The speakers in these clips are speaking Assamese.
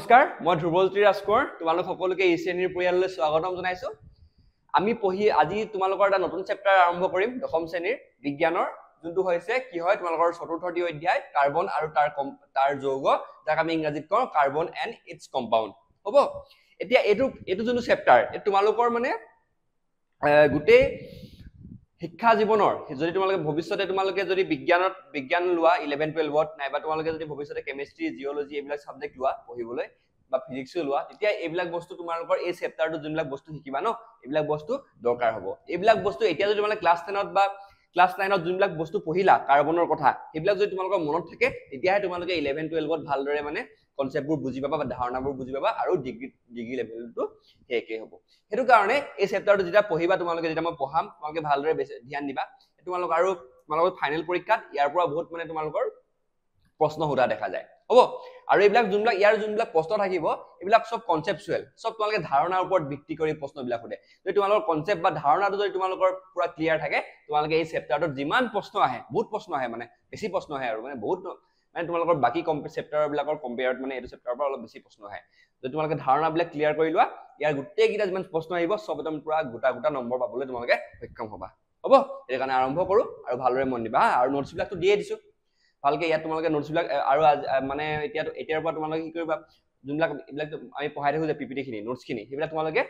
নমস্কাৰ মই ধ্ৰুৱজ্যোতি ৰাজকোঁৱৰ তোমালোক সকলোকে এই শ্ৰেণীৰ পৰিয়াললৈ স্বাগতম জনাইছো আমি পঢ়ি আজি তোমালোকৰ এটা নতুন চেপ্টাৰ আৰম্ভ কৰিম দশম শ্ৰেণীৰ বিজ্ঞানৰ যোনটো হৈছে কি হয় তোমালোকৰ চতুৰ্থটি অধ্যায় কাৰ্বন আৰু তাৰ যৌগ যাক আমি ইংৰাজীত কওঁ কাৰ্বন এণ্ড ইটস কম্পাউণ্ড হ'ব এতিয়া এইটো যোনটো চেপ্টাৰ তোমালোকৰ মানে গোটেই শিক্ষা জীৱনৰ যদি তোমালোকে ভৱিষ্যতে তোমালোকে যদি বিজ্ঞান লোৱা 11 12ত নাইবা তোমালোকে যদি ভৱিষ্যতে কেমিষ্ট্ৰি জিঅলজি এইবিলাক সাবজেক্ট লোৱা পঢ়িবলৈ বা ফিজিক্স লোৱা তেতিয়া এইবিলাক বস্তু তোমালোকৰ এই চেপ্টাৰটো যোনবিলাক বস্তু শিকিবা ন এইবিলাক বস্তু দৰকাৰ হ'ব এইবিলাক বস্তু এতিয়া যদি তোমালোকে ক্লাছ 10ত বা ক্লাছ 9ত যোনবিলাক বস্তু পঢ়িলা কাৰ্বনৰ কথা এইবিলাক যদি তোমালোকৰ মনত থাকে তেতিয়াহে তোমালোকে 11 12ত ভালদৰে মানে কনসেপ্টবোৰ বুজি পাবা বা ধাৰণাবোৰ বুজি পাবা আৰু ডিগ্ৰী লেভেলটো হেকে হ'ব হেতু কাৰণে এই চেপ্টাৰটো যেটা পঢ়িবা তোমালোকে যেটা মই পঢ়াম তোমালোকে ভালদৰে ধ্যান দিবা তোমালোক আৰু তোমালোকৰ ফাইনেল পৰীক্ষাত ইয়াৰ পৰা বহুত মানে তোমালোকৰ প্ৰশ্ন হোৱা দেখা যায় হ'ব আৰু এইবিলাক যোনবিলাক প্ৰশ্ন থাকিব এইবিলাক সব কনসেপচুৱেল সব তোমালোকে ধাৰণাৰ ওপৰত ভিত্তি কৰি প্ৰশ্নবিলাক সোধে যদি তোমালোকৰ কনসেপ্ট বা ধাৰণাটো যদি তোমালোকৰ পুৰা ক্লিয়াৰ থাকে তোমালোকে এই চেপ্টাৰটোত যিমান প্ৰশ্ন আহে বহুত প্ৰশ্ন আহে মানে বেছি প্ৰশ্ন আহে আৰু মানে বহুত মানে তোমালোকৰ বাকি চেপ্টাৰ বিলাকৰ কম্পেয়াৰত মানে এইটো চেপ্টাৰৰ পৰা অলপ বেছি প্ৰশ্ন আহে যদি তোমালোকে ধাৰণাবিলাক ক্লিয়াৰ কৰি লোৱা ইয়াৰ গোটেই কিটা যিমান প্ৰশ্ন আহিব সব একদম পুৰা গোটা নম্বৰ পাবলৈ তোমালোকে সক্ষম হ'বা হ'ব এই কাৰণে আৰম্ভ কৰো আৰু ভালদৰে মন দিবা আৰু নোটছ বিলাকটো দিয়ে দিছো ভালকে ইয়াত তোমালোকে নোটছ বিলাক আৰু মানে এতিয়াৰ পৰা তোমালোকে কি কৰিবা যোনবিলাক এইবিলাক আমি পঢ়াই থাকো যে পিপিটি খিনি নোটছ খিনি সেইবিলাক তোমালোকে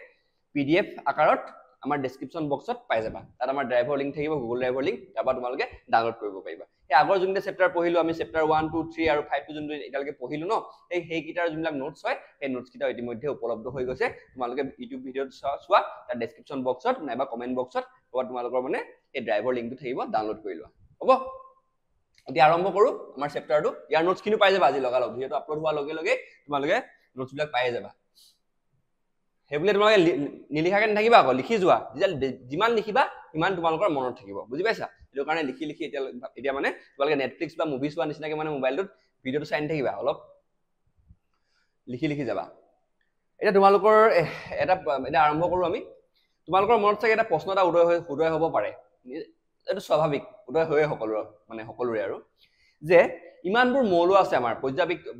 পিডিএফ আকাৰত আমাৰ ডেসক্ৰিপচন বক্সত পাই যাবা তাত আমাৰ ড্ৰাইভৰ লিংক থাকিব গুগল ড্ৰাইভৰ লিংক তাৰপৰা তোমালোকে ডাউনলোড কৰিব পাৰিবা এই আগৰ যোনটো চেপ্টাৰ পঢ়িলো আমি চেপ্টাৰ 1 2 3 আৰু 5 টো যোনটো এতিয়ালৈকে পঢ়িলো ন সেই কিটাৰ যোনবিলাক নোটছ হয় সেই নোটছ কিটা ইতিমধ্যে উপলব্ধ হৈ গৈছে তোমালোকে ইউটিউব ভিডিঅ'ত চোৱা তাৰ ডেসক্ৰিপচন বক্সত নাইবা কমেন্ট বক্সত তোমালোকৰ মানে এই ড্ৰাইভৰ লিংকটো থাকিব ডাউনলোড কৰি লোৱা হ'ব এতিয়া আৰম্ভ কৰো আমাৰ চেপ্টাৰটো ইয়াৰ নোটছ খিনি পাই যাবা আজি লগালগ ভিডিঅ'টো আপলোড হোৱাৰ লগে লগে তোমালোকে নোটছ বিলাক পাই যাবা হেবলে তোমালোকে নিলিখাকে নাথাকিবা আকৌ লিখি যোৱা যিমান লিখিবা ইমান তোমালোকৰ মনত থাকিব বুজি পাইছা এটো কাৰণে লিখি এতিয়া মানে তোমালোকে নেটফ্লিক্স বা মুভি চোৱা নিচিনাকে মানে মোবাইলটোত ভিডিঅ'টো চাই থাকিবা অলপ লিখি যাবা এটা তোমালোকৰ এটা আৰম্ভ কৰো আমি তোমালোকৰ মনত থাকে এটা প্ৰশ্ন এটা উদয় হ'ব পাৰে এটো স্বাভাৱিক উদয় হৈ সকলোৰে আৰু যে ইমানবোৰ মৌল আছে আমাৰ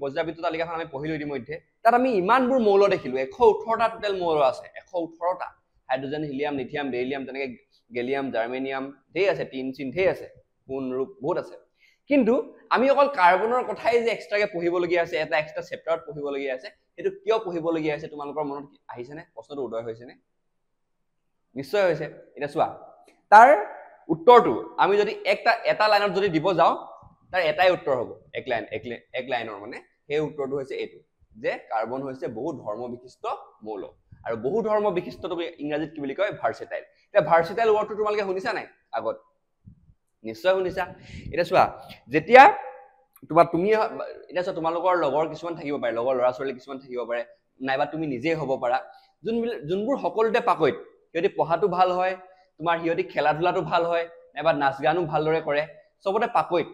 পৰ্যাবৃত্ত তালিকাখন আমি পঢ়িলো ইতিমধ্যে তাত আমি ইমানবোৰ মৌল দেখিলো 118টা টোটাল মৌল আছে 118টা হাইড্ৰোজেন হিলিয়াম লিথিয়াম বেৰিলিয়াম তেনেকে গেলিয়াম জাৰ্মেনিয়াম ধেৰ আছে টিন ধেৰ আছে কোন ৰূপ বহুত আছে কিন্তু আমি অকল কাৰ্বনৰ কথাই যে এক্সট্ৰাকে পঢ়িবলগীয়া আছে এটা এক্সট্ৰা চেপ্টাৰত পঢ়িবলগীয়া আছে এটো কিয় পঢ়িবলগীয়া আছে তোমালোকৰ মনত আহিছে নে প্ৰশ্নটো উদয় হৈছে নে নিশ্চয় হৈছে এটা চোৱা তাৰ উত্তৰটো আমি যদি এটা লাইনত যদি দিব যাও তাৰ এটাই উত্তৰ হ'ব এক লাইনৰ মানে সেই উত্তৰটো হৈছে এটো যে কাৰ্বন হৈছে বহু ধৰ্ম বিশিষ্ট মৌল আৰু বহু ধৰ্ম বিশিষ্টটো ইংৰাজীত কি বুলি কয় ভাৰ্সেটাইল এটা ভাৰ্সেটাইল ওয়াৰ্ডটো তোমালোকে শুনিছা নাই আগত নিশ্চয় শুনিছা এটা চোৱা যেতিয়া তুমি এটা চোৱা তোমালোকৰ লগৰ কিছুমান থাকিব পাৰে লগৰ ল'ৰা ছোৱালী কিছুমান থাকিব পাৰে নাইবা তুমি নিজে হ'ব পাৰা যোনবোৰ সকলোতে পাকৈত যদি পঢ়াটো ভাল হয় তোমাৰ হিয়তি খেলা ধুলাটো ভাল হয় নাইবা নাচ গানো ভালদৰে কৰে সবতে পাকৈত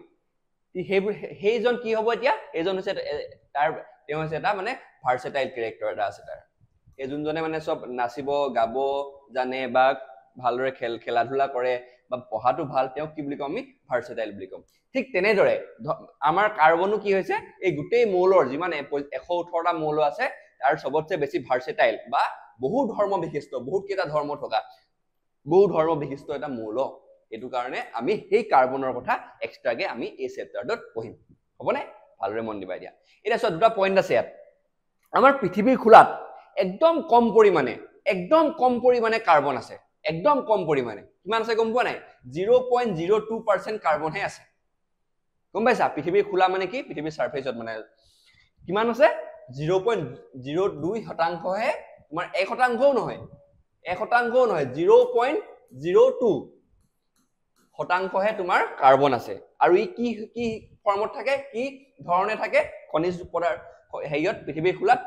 সেইজন কি হ'ব এতিয়া এজন হৈছে তেওঁ হৈছে এটা মানে ভাৰ্সেটাইল ক্যাৰেক্টাৰ এটা আছে তাৰ এই যোনজনে মানে সব নাচিব গাব জানে বা ভালদৰে খেলা ধুলা কৰে বা পঢ়াটো ভাল তেওঁ কি বুলি কম আমি ভাৰ্সেটাইল বুলি কম ঠিক তেনেদৰে আমাৰ কাৰ্বনো কি হৈছে এই গোটেই মৌলৰ যিমান 118টা মৌল আছে তাৰ সবতছে বেছি ভাৰ্সেটাইল বা বহু ধৰ্ম বিশিষ্ট বহুত কেইটা ধৰ্ম থকা বহু ধৰ্ম বিশিষ্ট এটা মৌল এটো কাৰণে আমি এই কাৰ্বনৰ কথা এক্সট্ৰাকে আমি এই চেপ্টাৰটোত পঢ়িম হ'বনে ভালদৰে মন দিবা দিয়া এটা চোৱা দুটা পইণ্ট আছে ইয়াত আমাৰ পৃথিৱীৰ খোলাত একদম কম পৰিমাণে কাৰ্বন আছে একদম কম পৰিমাণে কিমান আছে গম পোৱা নাই 0.02% কাৰ্বন হে আছে গম পাইছা পৃথিৱীৰ খোলা মানে কি পৃথিৱীৰ সাৰফেসত মানে কিমান আছে 0.02% হে তোমাৰ 1%ও নহয় 0.02% হে তোমাৰ কাৰ্বন আছে আৰু ই কি ফৰ্মত থাকে কি ধৰণে থাকে খনিজ পদাৰ্থ হেয়ত পৃথিৱীৰ খোলাত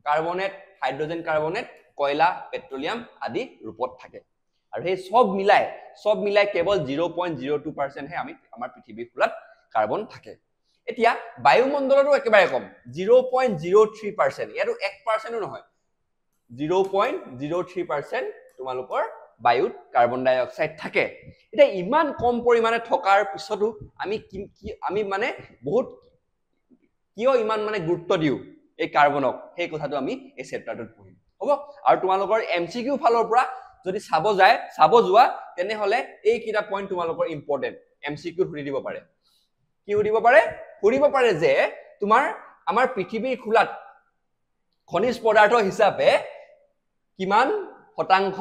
কাৰ্বনেট হাইড্ৰোজেন কাৰ্বনেট কয়লা পেট্ৰলিয়াম আদি ৰূপত থাকে আৰু সেই সব মিলাই কেৱল 0.02% হে আমাৰ পৃথিৱীৰ খোলাত কাৰ্বন থাকে এতিয়া বায়ুমণ্ডলতো একেবাৰে কম 0.03% ইয়াটো 1%ও নহয় 0.03% তোমালোকৰ বায়ুত কাৰ্বন ডাই অক্সাইড থাকে এটা ইমান কম পৰিমাণে থকাৰ পিছতো আমি মানে বহুত কিয় ইমান মানে গুৰুত্ব দিও এই কাৰ্বনক সেই কথাটো আমি এই চেপ্টাৰটোত পঢ়িম হ'ব আৰু তোমালোকৰ এমসিকিউ ফালৰ পৰা যদি চাব যোৱা তেনেহলে এই কিটা পইণ্ট তোমালোকৰ ইম্পৰ্টেন্ট এমসিকিউ সুধি দিব পাৰে কি সুধিব পাৰে যে তোমাৰ আমাৰ পৃথিৱীৰ খোলাত খনিজ পদাৰ্থ হিচাপে কিমান শতাংশ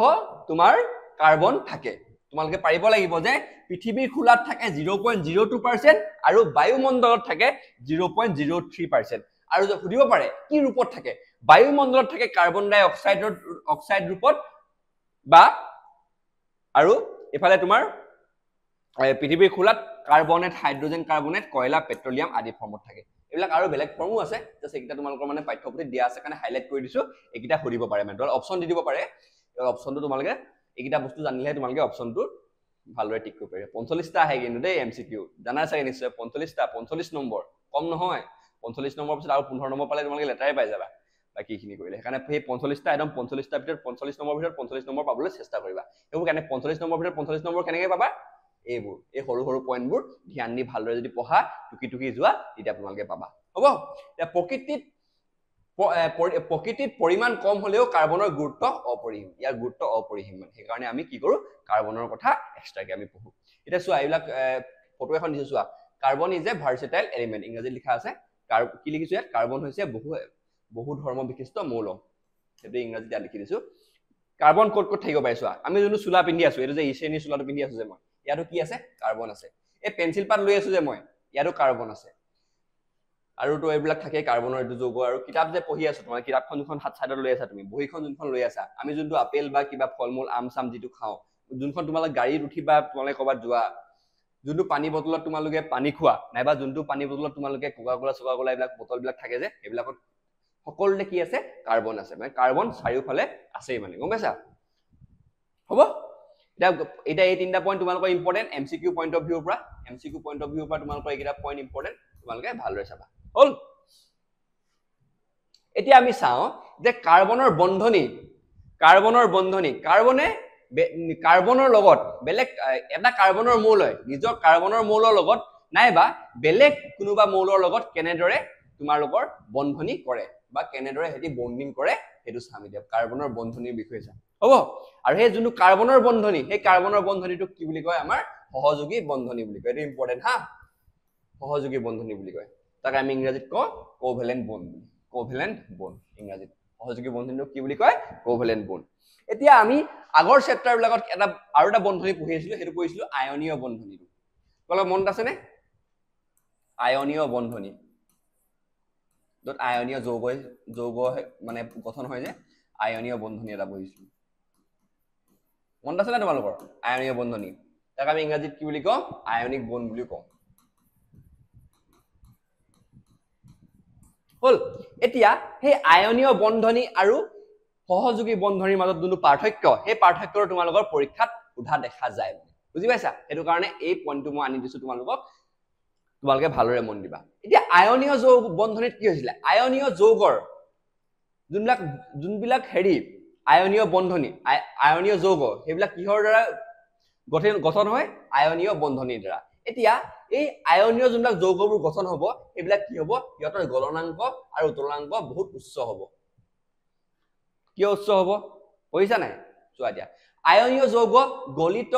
তোমাৰ কাৰ্বন থাকে তোমালোকে পাৰিব লাগিব যে পৃথিৱীৰ খোলাত থাকে 0.02% আৰু বায়ুমণ্ডলত থাকে 0.03% আৰু যে সুধিব পাৰে কি ৰূপত থাকে বায়ুমণ্ডলত থাকে কাৰ্বন ডাই অক্সাইড ৰূপত বা আৰু এফালে তোমাৰ পৃথিৱীৰ খোলাত কাৰ্বনেট হাইড্ৰোজেন কাৰ্বনেট কয়লা পেট্ৰলিয়াম আদি ফৰ্মত থাকে এইবিলাক আৰু বেলেগ ফৰ্মো আছে জাস্ট এইকেইটা তোমালোকৰ মানে পাঠ্যপুথিত দিয়া আছে কাৰণে হাইলাইট কৰি দিছো এইকেইটা সুধিব পাৰে মানে অপচন দি দিব পাৰে এই অপচনটো তোমালোকে এইকেইটা বস্তু জানিলে তোমালোকে অপচনটো ভালদৰে টিক কৰিব পাৰিবা 45টা আহে কিন্তু দেই এমসিকিউ জানা চাগে নিশ্চয় 45 নম্বৰ কম নহয় 45 নম্বৰ পিছত আৰু 15 নম্বৰ পালে তোমালোকে লেটাৰে পাই যাবা বাকিখিনি কৰিলে সেইকাৰণে সেই 45টা একদম 45টা ভিতৰত 45 নম্বৰ ভিতৰত 45 নম্বৰ পাবলৈ চেষ্টা কৰিবা এইবোৰ কেনে 45 নম্বৰ ভিতৰত 45 নম্বৰ কেনেকৈ পাবা এইবোৰ এই সৰু সৰু পইণ্টবোৰ ধ্যান দি ভালদৰে যদি পঢ়া টুকি যোৱা তেতিয়া তোমালোকে পাবা হ'ব এতিয়া প্ৰকৃতিত পৰিমাণ কম হলেও কাৰ্বনৰ গুৰুত্ব অপৰিসীম ইয়াৰ গুৰুত্ব অপৰিসীম মানে সেইকাৰণে আমি কি কৰো কাৰ্বনৰ কথা এক্সট্ৰাকে আমি পঢ়ো এটা চোৱা এইবিলাক ফটো এখন দিছো চোৱা কাৰ্বন ইজ এ ভাৰ্সেটাইল এলিমেন্ট ইংৰাজীত লিখা আছে কি লিখিছো ইয়াত কাৰ্বন হৈছে বহু ধৰ্ম বিশিষ্ট মৌল সেইটো ইংৰাজীত লিখি দিছো কাৰ্বন ক'ত থাকিব পাৰে চোৱা আমি যোনটো চুলা পিন্ধি আছো এইটো যে ইচেনি চুলাটো পিন্ধি আছো যে মই ইয়াতো কি আছে কাৰ্বন আছে এই পেন্সিল পাত লৈ আছো যে মই ইয়াতো কাৰ্বন আছে আৰু তো এইবিলাক থাকে কাৰ্বনৰ এইটো যৌগ আৰু কিতাপ যে পঢ়ি আছো তোমাৰ কিতাপখন যোনখন হাত সাইডত লৈ আছা তুমি বহিখন যোনখন লৈ আছা আমি যোনটো আপেল বা কিবা ফলমূল আম চাম যিটো খাওঁ যোনখন তোমালোকে গাড়ীত উঠিবা তোমালোকে ক'বাত যোৱা যোনটো পানী বটলত তোমালোকে পানী খোৱা নাইবা যোনটো পানী বটলত তোমালোকে কোকা কোলা এইবিলাক বটলবিলাক থাকে যে সেইবিলাকত সকলোতে কি আছে কাৰ্বন আছে মানে কাৰ্বন চাৰিওফালে আছেই মানে গম পাইছা হ'ব এটা এই তিনটা পইণ্ট তোমালোকৰ ইম্পৰ্টেন্ট এমসিকিউ পইণ্ট অফ ভিউৰ পৰা তোমালোকৰ এইকেইটা পইণ্ট ইম্পৰ্টেন্ট তোমালোকে ভালদৰে চাবা হল এতিয়া আমি চাওঁ যে কাৰ্বনৰ বন্ধনী কাৰ্বনৰ লগত বেলেগ এটা কাৰ্বনৰ মৌল হয় নিজৰ কাৰ্বনৰ মৌলৰ লগত নাইবা বেলেগ কোনোবা মৌলৰ লগত কেনেদৰে তোমালোকৰ বন্ধনী কৰে বা কেনেদৰে হেতি বন্ডিং কৰে হেতু চামি দিয়া কাৰ্বনৰ বন্ধনীৰ বিষয়ে চাম হ'ব আৰু সেই যোনটো কাৰ্বনৰ বন্ধনী সেই কাৰ্বনৰ বন্ধনীটো কি বুলি কয় আমাৰ সহযোগী বন্ধনী বুলি কয় এটো ইম্পৰ্টেন্ট হা সহযোগী বন্ধনী বুলি কয় তাক আমি ইংৰাজীত কওঁ কোভেলেন্ট বন্ড ইংৰাজীত সহযোগী বন্ধনীটো কি বুলি কয় কোভেলেন্ট বন্ড এতিয়া আমি আগৰ চেপ্টাৰ বিলাকত আৰু এটা বন্ধনী পঢ়ি আছিলো হেতু কৈছিলো আয়নীয় বন্ধনীটো তোমালোকৰ মনত আছে নে আয়নীয় বন্ধনী য'ত আয়নীয় যৌগ মানে গঠন হয় যে আয়নীয় বন্ধনী এটা পঢ়িছিলো মনত আছে নে তোমালোকৰ আয়নীয় বন্ধনী তাক আমি ইংৰাজীত কি বুলি কওঁ আয়নিক বন্ড বুলি কওঁ হল এতিয়া সেই আয়নীয় বন্ধনী আৰু সহযোগী বন্ধনীৰ মাজত যোনটো পাৰ্থক্য সেই পাৰ্থক্যটো তোমালোকৰ পৰীক্ষাত উঠা দেখা যায় বুজি পাইছা সেইটো কাৰণে এই পইণ্টটো মই আনি দিছো তোমালোকে ভালদৰে মন দিবা এতিয়া আয়নীয় যৌগ বন্ধনীত কি হৈছিলে আয়নীয় যৌগৰ যোনবিলাক হেৰি আয়নীয় বন্ধনী আয়নীয় যৌগ সেইবিলাক কিহৰ দ্বাৰা গঠন হয় আয়নীয় বন্ধনীৰ দ্বাৰা এতিয়া এই আয়নীয় যোনবিলাক যৌগবোৰ গঠন হ'ব এইবিলাক কি হ'ব ইহঁতৰ গলনাংক আৰু উত্তোলনাংক বহুত উচ্চ হ'ব কিয় উচ্চ হ'ব বুজিছা নাই চোৱা দিয়া আয়নীয় যৌগ গলিত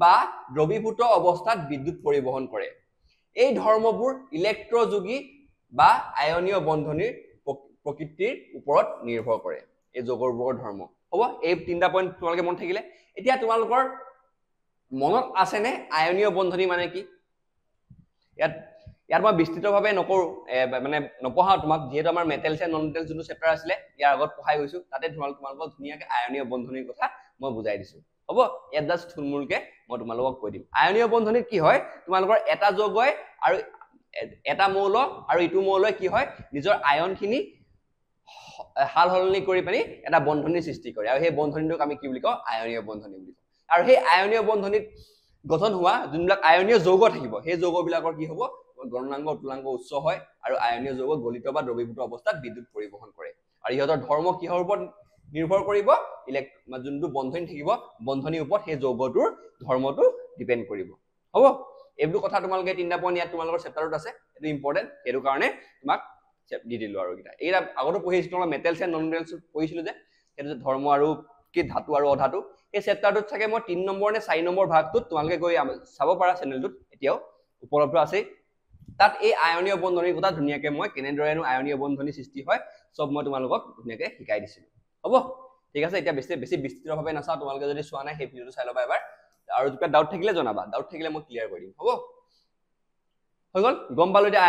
বা দ্ৰবীভূত অৱস্থাত বিদ্যুৎ পৰিবহন কৰে এই ধৰ্মবোৰ ইলেক্ট্ৰযোগী বা আয়নীয় বন্ধনীৰ প্ৰকৃতিৰ ওপৰত নিৰ্ভৰ কৰে এই যৌগবোৰৰ ধৰ্ম হ'ব এই তিনটা পইণ্ট তোমালোকে মন থাকিলে এতিয়া তোমালোকৰ মনত আছে নে আয়নীয় বন্ধনী মানে কি ইয়াত মই বিস্তৃতভাৱে নকৰো মানে নপঢ়াও তোমাক যিহেতু আমাৰ মেটেলছ এণ্ড নন মেটেলছ যোনটো চেপ্টাৰ আছিলে ইয়াৰ আগত পঢ়াই গৈছো তাতে তোমালোকক ধুনীয়াকৈ আয়নীয় বন্ধনীৰ কথা মই বুজাই দিছো হ'ব ইয়াত জাষ্ট থুলমূলকে মই তোমালোকক কৈ দিম আয়নীয় বন্ধনীত কি হয় তোমালোকৰ এটা যৌগই আৰু এটা মৌল আৰু ইটো মৌলই কি হয় নিজৰ আয়নখিনি হাল সলনি কৰি পানি এটা বন্ধনীৰ সৃষ্টি কৰে আৰু সেই বন্ধনীটোক আমি কি বুলি কওঁ আয়নীয় বন্ধনী বুলি কওঁ আৰু সেই আয়নীয় বন্ধনীত গঠন হোৱা যোনবিলাক আয়নীয় যৌগ থাকিব সেই যৌগবিলাকৰ কি হ'ব গলনাংক উত্তোলনাংক উচ্চ হয় আৰু আয়নীয় যৌগ গলিত বা দ্ৰবীভূত অৱস্থাত বিদ্যুৎ পৰিবহন কৰে আৰু ইহঁতৰ ধৰ্ম কিহৰ ওপৰত নিৰ্ভৰ কৰিব যোনটো বন্ধনী থাকিব বন্ধনীৰ ওপৰত সেই যৌগটোৰ ধৰ্মটো ডিপেন্ড কৰিব হ'ব এইবোৰ কথা তোমালোকে তিনটা পইণ্ট ইয়াত তোমালোকৰ চেপ্টাৰত আছে এটো ইম্পৰ্টেন্ট সেইটো কাৰণে তোমাক দি দিলো আৰু এটা এইটা আগতে পঢ়িছিলো মই মেটেলছ এণ্ড নন মেটেলছ পঢ়িছিলো যে সেইটো ধৰ্ম আৰু কি ধাতু আৰু অধাতু এই চেপ্টাৰটোত থাকে মই 3 নম্বৰ নে 4 নম্বৰ ভাগটোত তোমালোকে গৈ চাব পাৰা চেনেলটোত এতিয়াও উপলব্ধ আছে তাত এই আয়নীয় বন্ধনীৰ কথা ধুনিয়াকে মই কেনেদৰেনো আয়নীয় বন্ধনী সৃষ্টি হয় সব মই তোমালোকক ধুনিয়াকে শিকাই দিছিলো হ'ব ঠিক আছে এতিয়া বেছি বিস্তৃতভাৱে নাচাও তোমালোকে যদি চোৱা নাই সেই ভিডিওটো চাই লবা এবাৰ আৰু কিবা ডাউট থাকিলে জনাবা ডাউট থাকিলে মই ক্লিয়াৰ কৰি দিম হ'ব হৈ গল গম পালো এতিয়া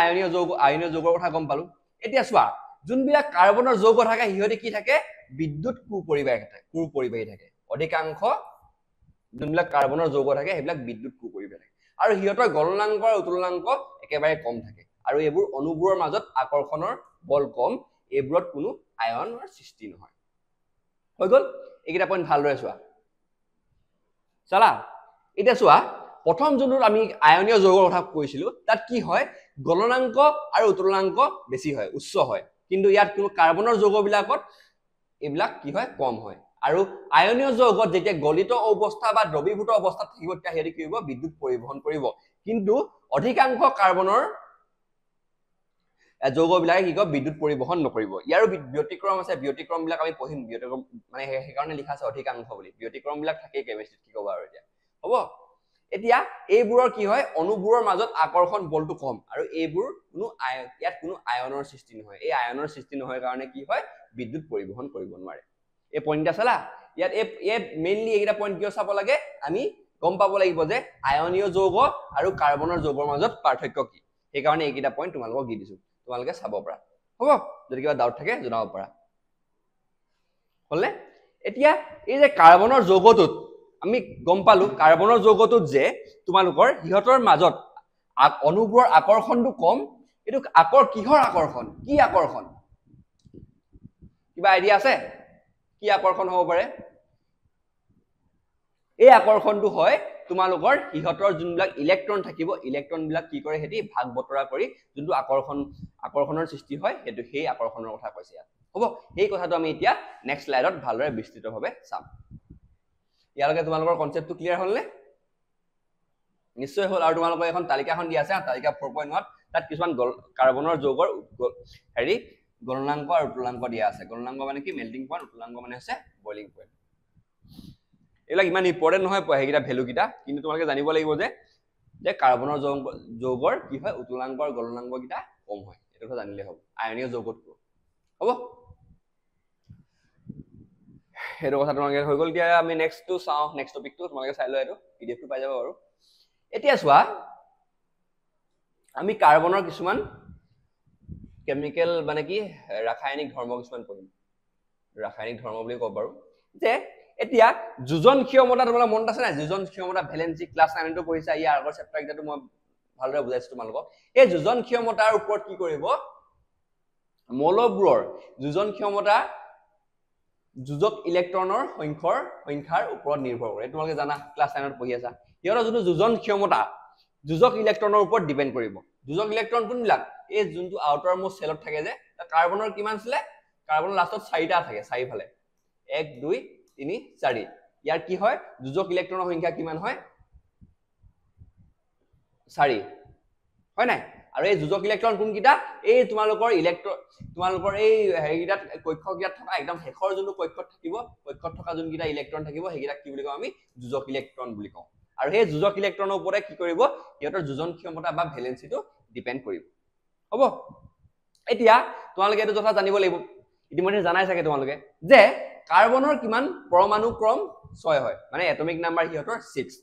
আয়নীয় যৌগৰ কথা গম পালো এতিয়া চোৱা যোনবিলাক কাৰ্বনৰ যৌগ থাকে হিহতে কি থাকে বিদ্যুৎ কুপৰিবাহী থাকে অধিকাংশ যোনবিলাক কাৰ্বনৰ যৌগ থাকে সেইবিলাক বিদ্যুৎ কুপৰিবাহী থাকে আৰু হিহতৰ গলনাংক আৰু উতুলনাংক একেবাৰে কম থাকে আৰু এইবোৰ অনুবোৰৰ মাজত আকৰ্ষণৰ বল কম এইবোৰত কোনো আয়নৰ সৃষ্টি নহয় হৈ গল এইকেইটা পইণ্ট ভালদৰে চোৱা চালা এতিয়া চোৱা প্ৰথম যোনটো আমি আয়নীয় যৌগৰ কথা কৈছিলো তাত কি হয় গলনাংক আৰু উতুলনাংক বেছি হয় উচ্চ হয় কিন্তু ইয়াত কোনো কাৰ্বনৰ যৌগবিলাকত এইবিলাক কি হয় কম হয় আৰু আয়নীয় যৌগত যেতিয়া গলিত অৱস্থা বা দ্ৰবীভূত অৱস্থাত থাকিব তেতিয়া হেৰি কৰিব বিদ্যুৎ পৰিবহন কৰিব কিন্তু অধিকাংশ কাৰ্বনৰ যৌগবিলাকে কি কয় বিদ্যুৎ পৰিবহন নকৰিব ইয়াৰ ব্যতিক্ৰম আছে ব্যতিক্ৰমবিলাক আমি পঢ়িম ব্যতিক্ৰম মানে সেইকাৰণে লিখা আছে অধিকাংশ বুলি ব্যতিক্ৰমবিলাক থাকে কেমিষ্ট্ৰিত কি ক'বা আৰু এতিয়া হ'ব এতিয়া এইবোৰৰ কি হয় অনুবোৰৰ মাজত আকৰ্ষণ বলটো কম আৰু এইবোৰ কোনো ইয়াত কোনো আয়নৰ সৃষ্টি নহয় এই আয়নৰ সৃষ্টি নহয় কাৰণে কি হয় বিদ্যুৎ পৰিবহন কৰিব নোৱাৰে এই পইণ্টটা চালা ইয়াত এই মেইনলি এইটা পইণ্ট কিয় চাব লাগে আমি গম পাব লাগিব যে আয়নীয় যৌগ আৰু কাৰ্বনৰ যৌগৰ মাজত পাৰ্থক্য কি এই কাৰণে এইটা পইণ্ট তোমালোকক দি দিছো তোমালোকে চাব পাৰা হ'ব যদি কিবা ডাউট থাকে জনাব পাৰা হলে এতিয়া এই যে কাৰ্বনৰ যৌগটোত আমি গম পালো কাৰ্বনৰ যৌগটোত যে তোমালোকৰ হিহতৰ মাজত অনুবোৰৰ আকৰ্ষণটো কম এটো কিহৰ আকৰ্ষণ কি আকৰ্ষণ কিবা আইডিয়া আছে কি আকৰ্ষণ হ'ব পাৰে এই আকৰ্ষণটো হয় তোমালোকৰ হিহতৰ যোনবিলাক ইলেক্ট্ৰন থাকিব ইলেক্ট্ৰন বিলাক কি কৰে হেতি ভাগ বতৰা কৰি যোনটো আকৰ্ষণৰ সৃষ্টি হয় হেতু সেই আকৰ্ষণৰ কথা কৈছে ইয়াত হ'ব এই কথাটো আমি এতিয়া নেক্সট স্লাইডত ভালদৰে বিস্তৃতভাৱে চাম ইয়ালৈকে তোমালোকৰ কনসেপ্টটো ক্লিয়াৰ হ'ল নে নিশ্চয় হ'ল আৰু তোমালোকৰ এখন তালিকাখন দিয়া আছে তালিকা 4.1 তাত কিছুমান কাৰ্বনৰ যৌগৰ হেৰি গলনাংক আৰু উতুলনাংক দিয়া আছে গলনাংক মানে কি মেল্টিং পইণ্ট উতুলনাংক মানে আছে বইলিং পইণ্ট এইবিলাক ইমান ইম্পৰ্টেন্ট নহয় সেইকেইটা ভ্যালু কিটা কিন্তু তোমালোকে জানিব লাগিব যে কাৰ্বনৰ যৌগৰ কি হয় উতুলনাংক আৰু গলনাংক কিটা কম হয় এটা কথা জানিলে হ'ব আয়নীয় যৌগতকৈ হ'ব হেটো কথা তোমালোকে হৈ গল কি আমি নেক্সটটো চাও নেক্সট টপিকটো তোমালোকে চাই লয় এটো পিডিএফটো পাই যাব আৰু এতিয়া চোৱা আমি কাৰ্বনৰ কিছুমান কেমিক্যাল মানে কি ৰাসায়নিক ধৰ্ম কিছুমান পঢ়িম ৰাসায়নিক ধৰ্ম বুলি কব পাৰো যে এতিয়া যোজন ক্ষমতা তোমালোকৰ মনত আছে না যোজন ক্ষমতা ভ্যালেন্সি ক্লাস 9 টো পঢ়িছা ইয়াৰ আগৰ চেপ্টাৰ কিটাটো মই ভালদৰে বুজাইছো তোমালোকক এই যোজন ক্ষমতাৰ ওপৰত কি কৰিব মৌলবোৰৰ যোজন ক্ষমতা যোজক ইলেক্ট্ৰনৰ সংখ্যাৰ ওপৰত নিৰ্ভৰ কৰে তোমালোকে জানা ক্লাস 9 ত পঢ়ি আছা ইয়াৰ যোনটো যোজন ক্ষমতা যোজক ইলেক্ট্ৰনৰ ওপৰত ডিপেন্ড কৰিব যোজক ইলেক্ট্ৰন কোনবিলাক এই যোনটো আউটাৰ মোস্ট সেলত থাকে যে কাৰ্বনৰ কিমান ছিলে কাৰ্বনৰ লাষ্টত 4টা থাকে চাৰিফালে 1 2 3 4 ইয়াৰ কি হয় যোজক ইলেক্ট্ৰনৰ সংখ্যা কিমান হয় 4 হয় নাই আৰু এই যোজক ইলেক্ট্ৰন কোন কিটা এই তোমালোকৰ এই হেৰিটাত কক্ষকিটাত থকা একদম হেখৰ যোনটো কক্ষত থাকিব কক্ষত থকা যোন কিটা ইলেক্ট্ৰন থাকিব হেগিটা কি বুলি কওঁ আমি যোজক ইলেক্ট্ৰন বুলি কওঁ আৰু সেই যোজক ইলেক্ট্ৰনৰ ওপৰত কি কৰিব ইহতৰ যোজন ক্ষমতা বা ভ্যালেন্সিটো ডিপেন্ড কৰিব হ'ব এতিয়া তোমালোকে এটো কথা জানিব লাগিব ইতিমধ্যে জানাই থাকে তোমালোকে যে কাৰ্বনৰ কিমান পৰমাণু ক্ৰম 6 হয় মানে এটমিক নাম্বাৰ হিহতৰ 6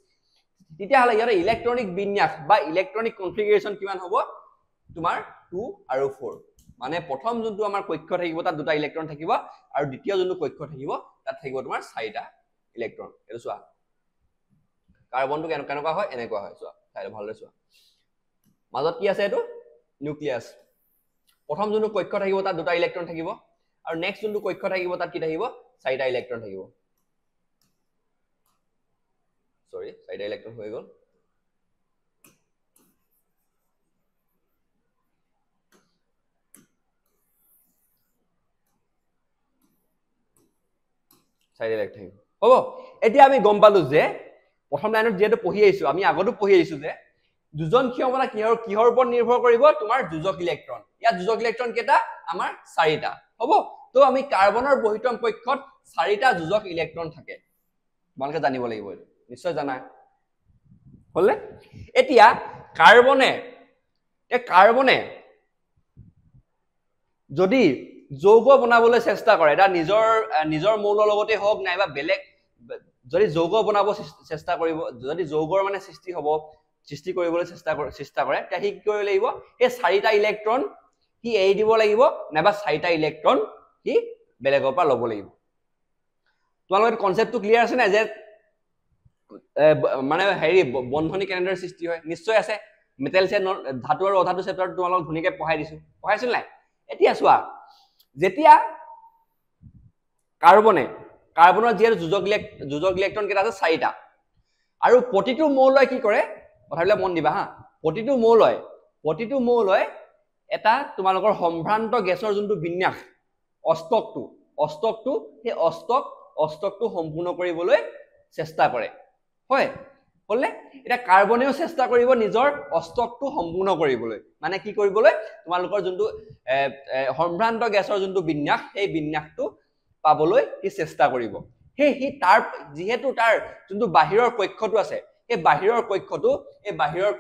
তেতিয়া হলে ইয়াৰ ইলেক্ট্ৰনিক বিন্যাস বা ইলেক্ট্ৰনিক কনফিগাৰেশন কিমান হ'ব তোমাৰ 2 আৰু 4 মানে প্ৰথম যোনটো আমাৰ কক্ষ থাকিব তাত দুটা ইলেক্ট্ৰন থাকিব আৰু দ্বিতীয় যোনটো কক্ষ থাকিব তাত থাকিব তোমাৰ 4টা ইলেক্ট্ৰন এটো চোৱা কাৰ্বনটো কেনেকুৱা হয় এনেকুৱা হয় চোৱা চাইলে ভালদৰে চোৱা মাজত কি আছে এটো নিউক্লিয়াছ প্ৰথম যোনটো কক্ষ থাকিব তাত দুটা ইলেক্ট্ৰন থাকিব আৰু নেক্সট যোনটো কক্ষ থাকিব তাত কি থাকিব 4টা ইলেক্ট্ৰন থাকিব সৰি 4টা ইলেক্ট্ৰন হৈ গল চাইড ইলেক্ট্ৰন হ'ব এতিয়া আমি গম পালো যে প্ৰথম লাইনত যেটো পঢ়ি আহিছো আমি আগতো পঢ়ি আহিছো যে যোজন ক্ষমতা কিহৰ ওপৰত নিৰ্ভৰ কৰিব তোমাৰ যোজক ইলেক্ট্ৰন ইয়াত যোজক ইলেক্ট্ৰন কেইটা আমাৰ 4টা হ'ব তো আমি কাৰ্বনৰ বহিতম কক্ষত 4টা যোজক ইলেক্ট্ৰন থাকে তোমালোকে জানিব লাগিব নিশ্চয় জানা হলে এতিয়া কাৰ্বনে যদি যৌগ বনাবলৈ চেষ্টা কৰে এটা নিজৰ মৌলৰ লগতে হওক নাইবা বেলেগ যদি যৌগ বনাব চেষ্টা কৰিব যদি যৌগৰ মানে সৃষ্টি কৰিবলৈ চেষ্টা কৰে তে কি কৰিব লাগিব এই 4টা ইলেক্ট্ৰন কি এৰি দিব লাগিব নাইবা 4টা ইলেক্ট্ৰন কি বেলেগৰ পৰা ল'ব লাগিব তোমালোকৰ কনসেপ্টটো ক্লিয়াৰ আছে না যে মানে হেৰি বন্ধনী কেনেদৰে সৃষ্টি হয় নিশ্চয় আছে মেটেলছ ধাতু আৰু অধাতু চেপ্টাৰটো তোমালোকক ধুনীয়াকৈ পঢ়াইছিল নাই এতিয়া চোৱা যেতিয়া কাৰ্বনৰ যিহেতু যোজক ইলেক্ট্ৰন কেইটা আছে 4টা আৰু প্ৰতিটো মৌলয় কি কৰে কথাবিলাক মন দিবা হা প্ৰতিটো মৌলয় এটা তোমালোকৰ সম্ভ্ৰান্ত গেছৰ যোনটো বিন্যাস অষ্টকটো সেই অষ্টকটো সম্পূৰ্ণ কৰিবলৈ চেষ্টা কৰে হয় বললে এটা কাৰ্বনেও চেষ্টা কৰিব নিজৰ অষ্টকটো সম্পূৰ্ণ কৰিবলৈ মানে কি কৰিবলৈ তোমালোকৰ যোনটো সম্ভ্ৰান্ত গেছৰ যোনটো বিন্যাস সেই বিন্যাসটো পাবলৈ কি চেষ্টা কৰিব হি তাৰ যেহেতু তাৰ যোনটো বাহিৰৰ কক্ষটো আছে এই বাহিৰৰ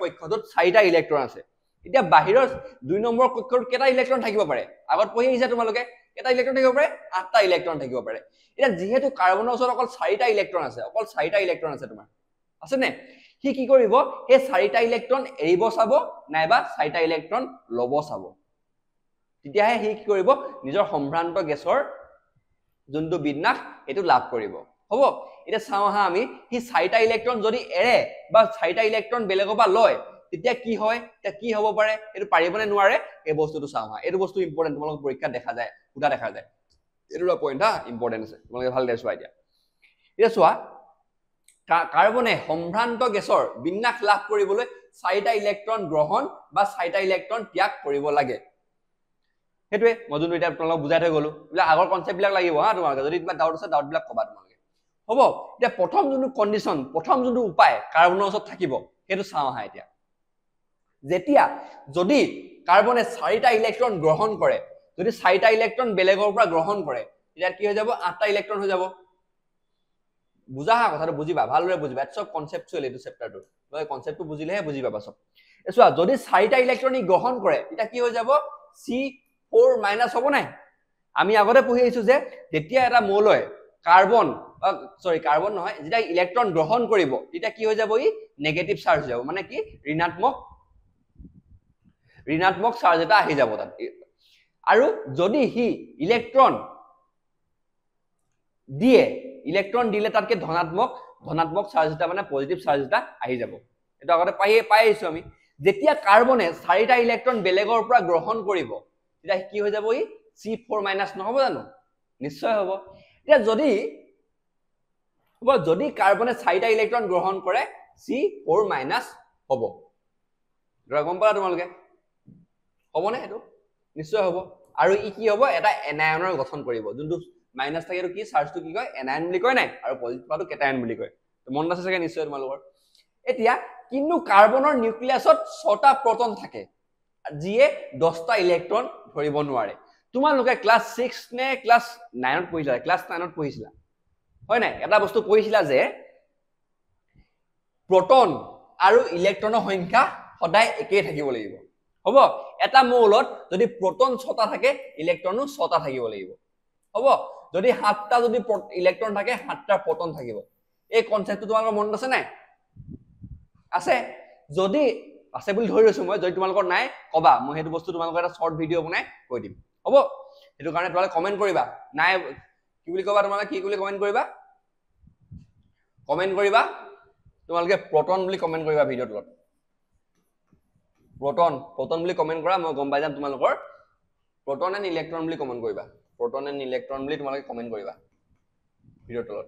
কক্ষটোত 4টা ইলেক্ট্ৰন আছে এতিয়া বাহিৰৰ 2 নম্বৰ কক্ষত কেইটা ইলেক্ট্ৰন থাকিব পাৰে আগত পঢ়ি আহিছা তোমালোকে কেইটা ইলেক্ট্ৰন থাকিব পাৰে 8টা ইলেক্ট্ৰন থাকিব পাৰে এতিয়া যেহেতু কাৰ্বনৰ ওচৰত অকল 4টা ইলেক্ট্ৰন আছে তোমাৰ আছে নে কি কৰিব এই 4টা ইলেক্ট্ৰন এৰিব চাব নাইবা 4টা ইলেক্ট্ৰন ল'ব চাব তেতিয়াহে কি কৰিব নিজৰ সম্ভ্ৰান্ত গেছৰ যোনটো বিন্যাস এটো লাভ কৰিব হ'ব এটা চাও হা আমি কি 4টা ইলেক্ট্ৰন যদি এৰে বা 4টা ইলেক্ট্ৰন বেলেগৰ পৰা লয় তেতিয়া কি হয় তে কি হ'ব পাৰে এটো পাৰিবনে নোৱাৰে এই বস্তুটো চাও হা এটো বস্তু ইম্পৰ্টেন্ট তোমালোক পৰীক্ষাত দেখা যায় এটোৰা পইণ্ট হা ইম্পৰ্টেন্ট আছে তোমালোকে ভাল দেখিবা এতিয়া চোৱা কাৰ্বনে সম্ভ্ৰান্ত গেছৰ বিন্যাস লাভ কৰিবলৈ 4টা ইলেক্ট্ৰন গ্ৰহণ বা 4টা ইলেক্ট্ৰন ত্যাগ কৰিব লাগে হেতুৱে মজুন এটা তোমালোক বুজাই থৈ গলো বলা আগৰ কনসেপ্ট বিলাক লাগিব হা তোমালোকে যদি কিবা ডাউট আছে ডাউট বিলাক কবা তোমালোকে হ'ব এতিয়া প্ৰথম যোনটো উপায় কাৰ্বনৰ ওচৰত থাকিব হেতু চাও হা এতিয়া যেতিয়া যদি কাৰ্বনে 4টা ইলেক্ট্ৰন গ্ৰহণ কৰে যদি 4টা ইলেক্ট্ৰন বেলেগৰ পৰা গ্ৰহণ কৰে তেতিয়া কি হৈ যাব 8টা ইলেক্ট্ৰন হৈ যাব বুজা হা কথাটো বুজিবা ভালদৰে বুজিবা সব কনসেপচুৱেল এটো চেপ্টাৰটো মই কনসেপ্টটো বুজিলেহে বুজি পাবা সব এছোৱা যদি 4টা ইলেক্ট্ৰন গ্ৰহণ কৰে তেতিয়া কি হৈ যাব C4- হ'ব নাই আমি আগতে পঢ়ি আহিছো যে যেতিয়া এটা মৌলয় কাৰ্বন নহয় যেতিয়া ইলেক্ট্ৰন গ্ৰহণ কৰিব তেতিয়া কি হৈ যাব ই নেগেটিভ চাৰ্জ হৈ যাব মানে কি ঋণাত্মক চাৰ্জ এটা আহি যাব তাত আৰু যদি হি ইলেক্ট্ৰন দিলে তাতকে ধনাত্মক চাৰ্জ এটা মানে পজিটিভ চাৰ্জ এটা আহি যাব এটা আগতে পাই আহিছো আমি যেতিয়া কাৰ্বনে 4টা ইলেক্ট্ৰন বেলেগৰ পৰা গ্ৰহণ কৰিব তেতিয়া কি হৈ যাব ই C4- নহব জানো নিশ্চয় হ'ব এতিয়া যদি কাৰ্বনে 4টা ইলেক্ট্ৰন গ্ৰহণ কৰে C4- হ'ব এটা গম পালা তোমালোকে হ'বনে এটো নিশ্চয় হ'ব আৰু ই কি হ'ব এটা এনায়নৰ গঠন কৰিব যোনটো মাইনাস থাকে কি চাৰ্জটো কি কয় এনায়ন বুলি কয় নাই আৰু পজিটিভটো কেটায়ন বুলি কয় তো মন আছে চাগে নিশ্চয় তোমালোকৰ এতিয়া কিন্তু কাৰ্বনৰ নিউক্লিয়াছত 6টা প্ৰটন থাকে যিয়ে 10টা ইলেক্ট্ৰন ধৰিব নোৱাৰে তোমালোকে ক্লাস 6 নে ক্লাস 9ত পঢ়িছিলা হয় নাই এটা বস্তু পঢ়িছিলা যে প্ৰটন আৰু ইলেক্ট্ৰনৰ সংখ্যা সদায় একেই থাকিব লাগিব হ'ব এটা মৌলত যদি প্ৰটন 6টা থাকে ইলেক্ট্ৰনো 6টা থাকিব লাগিব হ'ব যদি 7টা যদি ইলেক্ট্ৰন থাকে 7টা প্ৰটন থাকিব এই কনসেপ্টটো তোমালোকৰ মনত আছে নাই আছে যদি আছে বুলি ধৰি লৈছো মই যদি তোমালোকৰ নাই কবা মই হেতু বস্তু তোমালোকৰ এটা শৰ্ট ভিডিও বনাই কৈ দিম হ'ব হেতু কাৰণে তোমালোকে কমেন্ট কৰিবা নাই কি বুলি কবা তোমালোকে কি বুলি কমেন্ট কৰিবা তোমালোকে প্ৰটন বুলি কমেন্ট কৰিবা ভিডিওৰ তলত প্ৰটন বুলি কমেন্ট কৰা মই গম পাই যাম তোমালোকৰ প্ৰটন এণ্ড ইলেক্ট্ৰন বুলি কমেন্ট কৰিবা proton and electron বুলি তোমালোকে কমেন্ট কৰিবা ভিডিওৰ তলত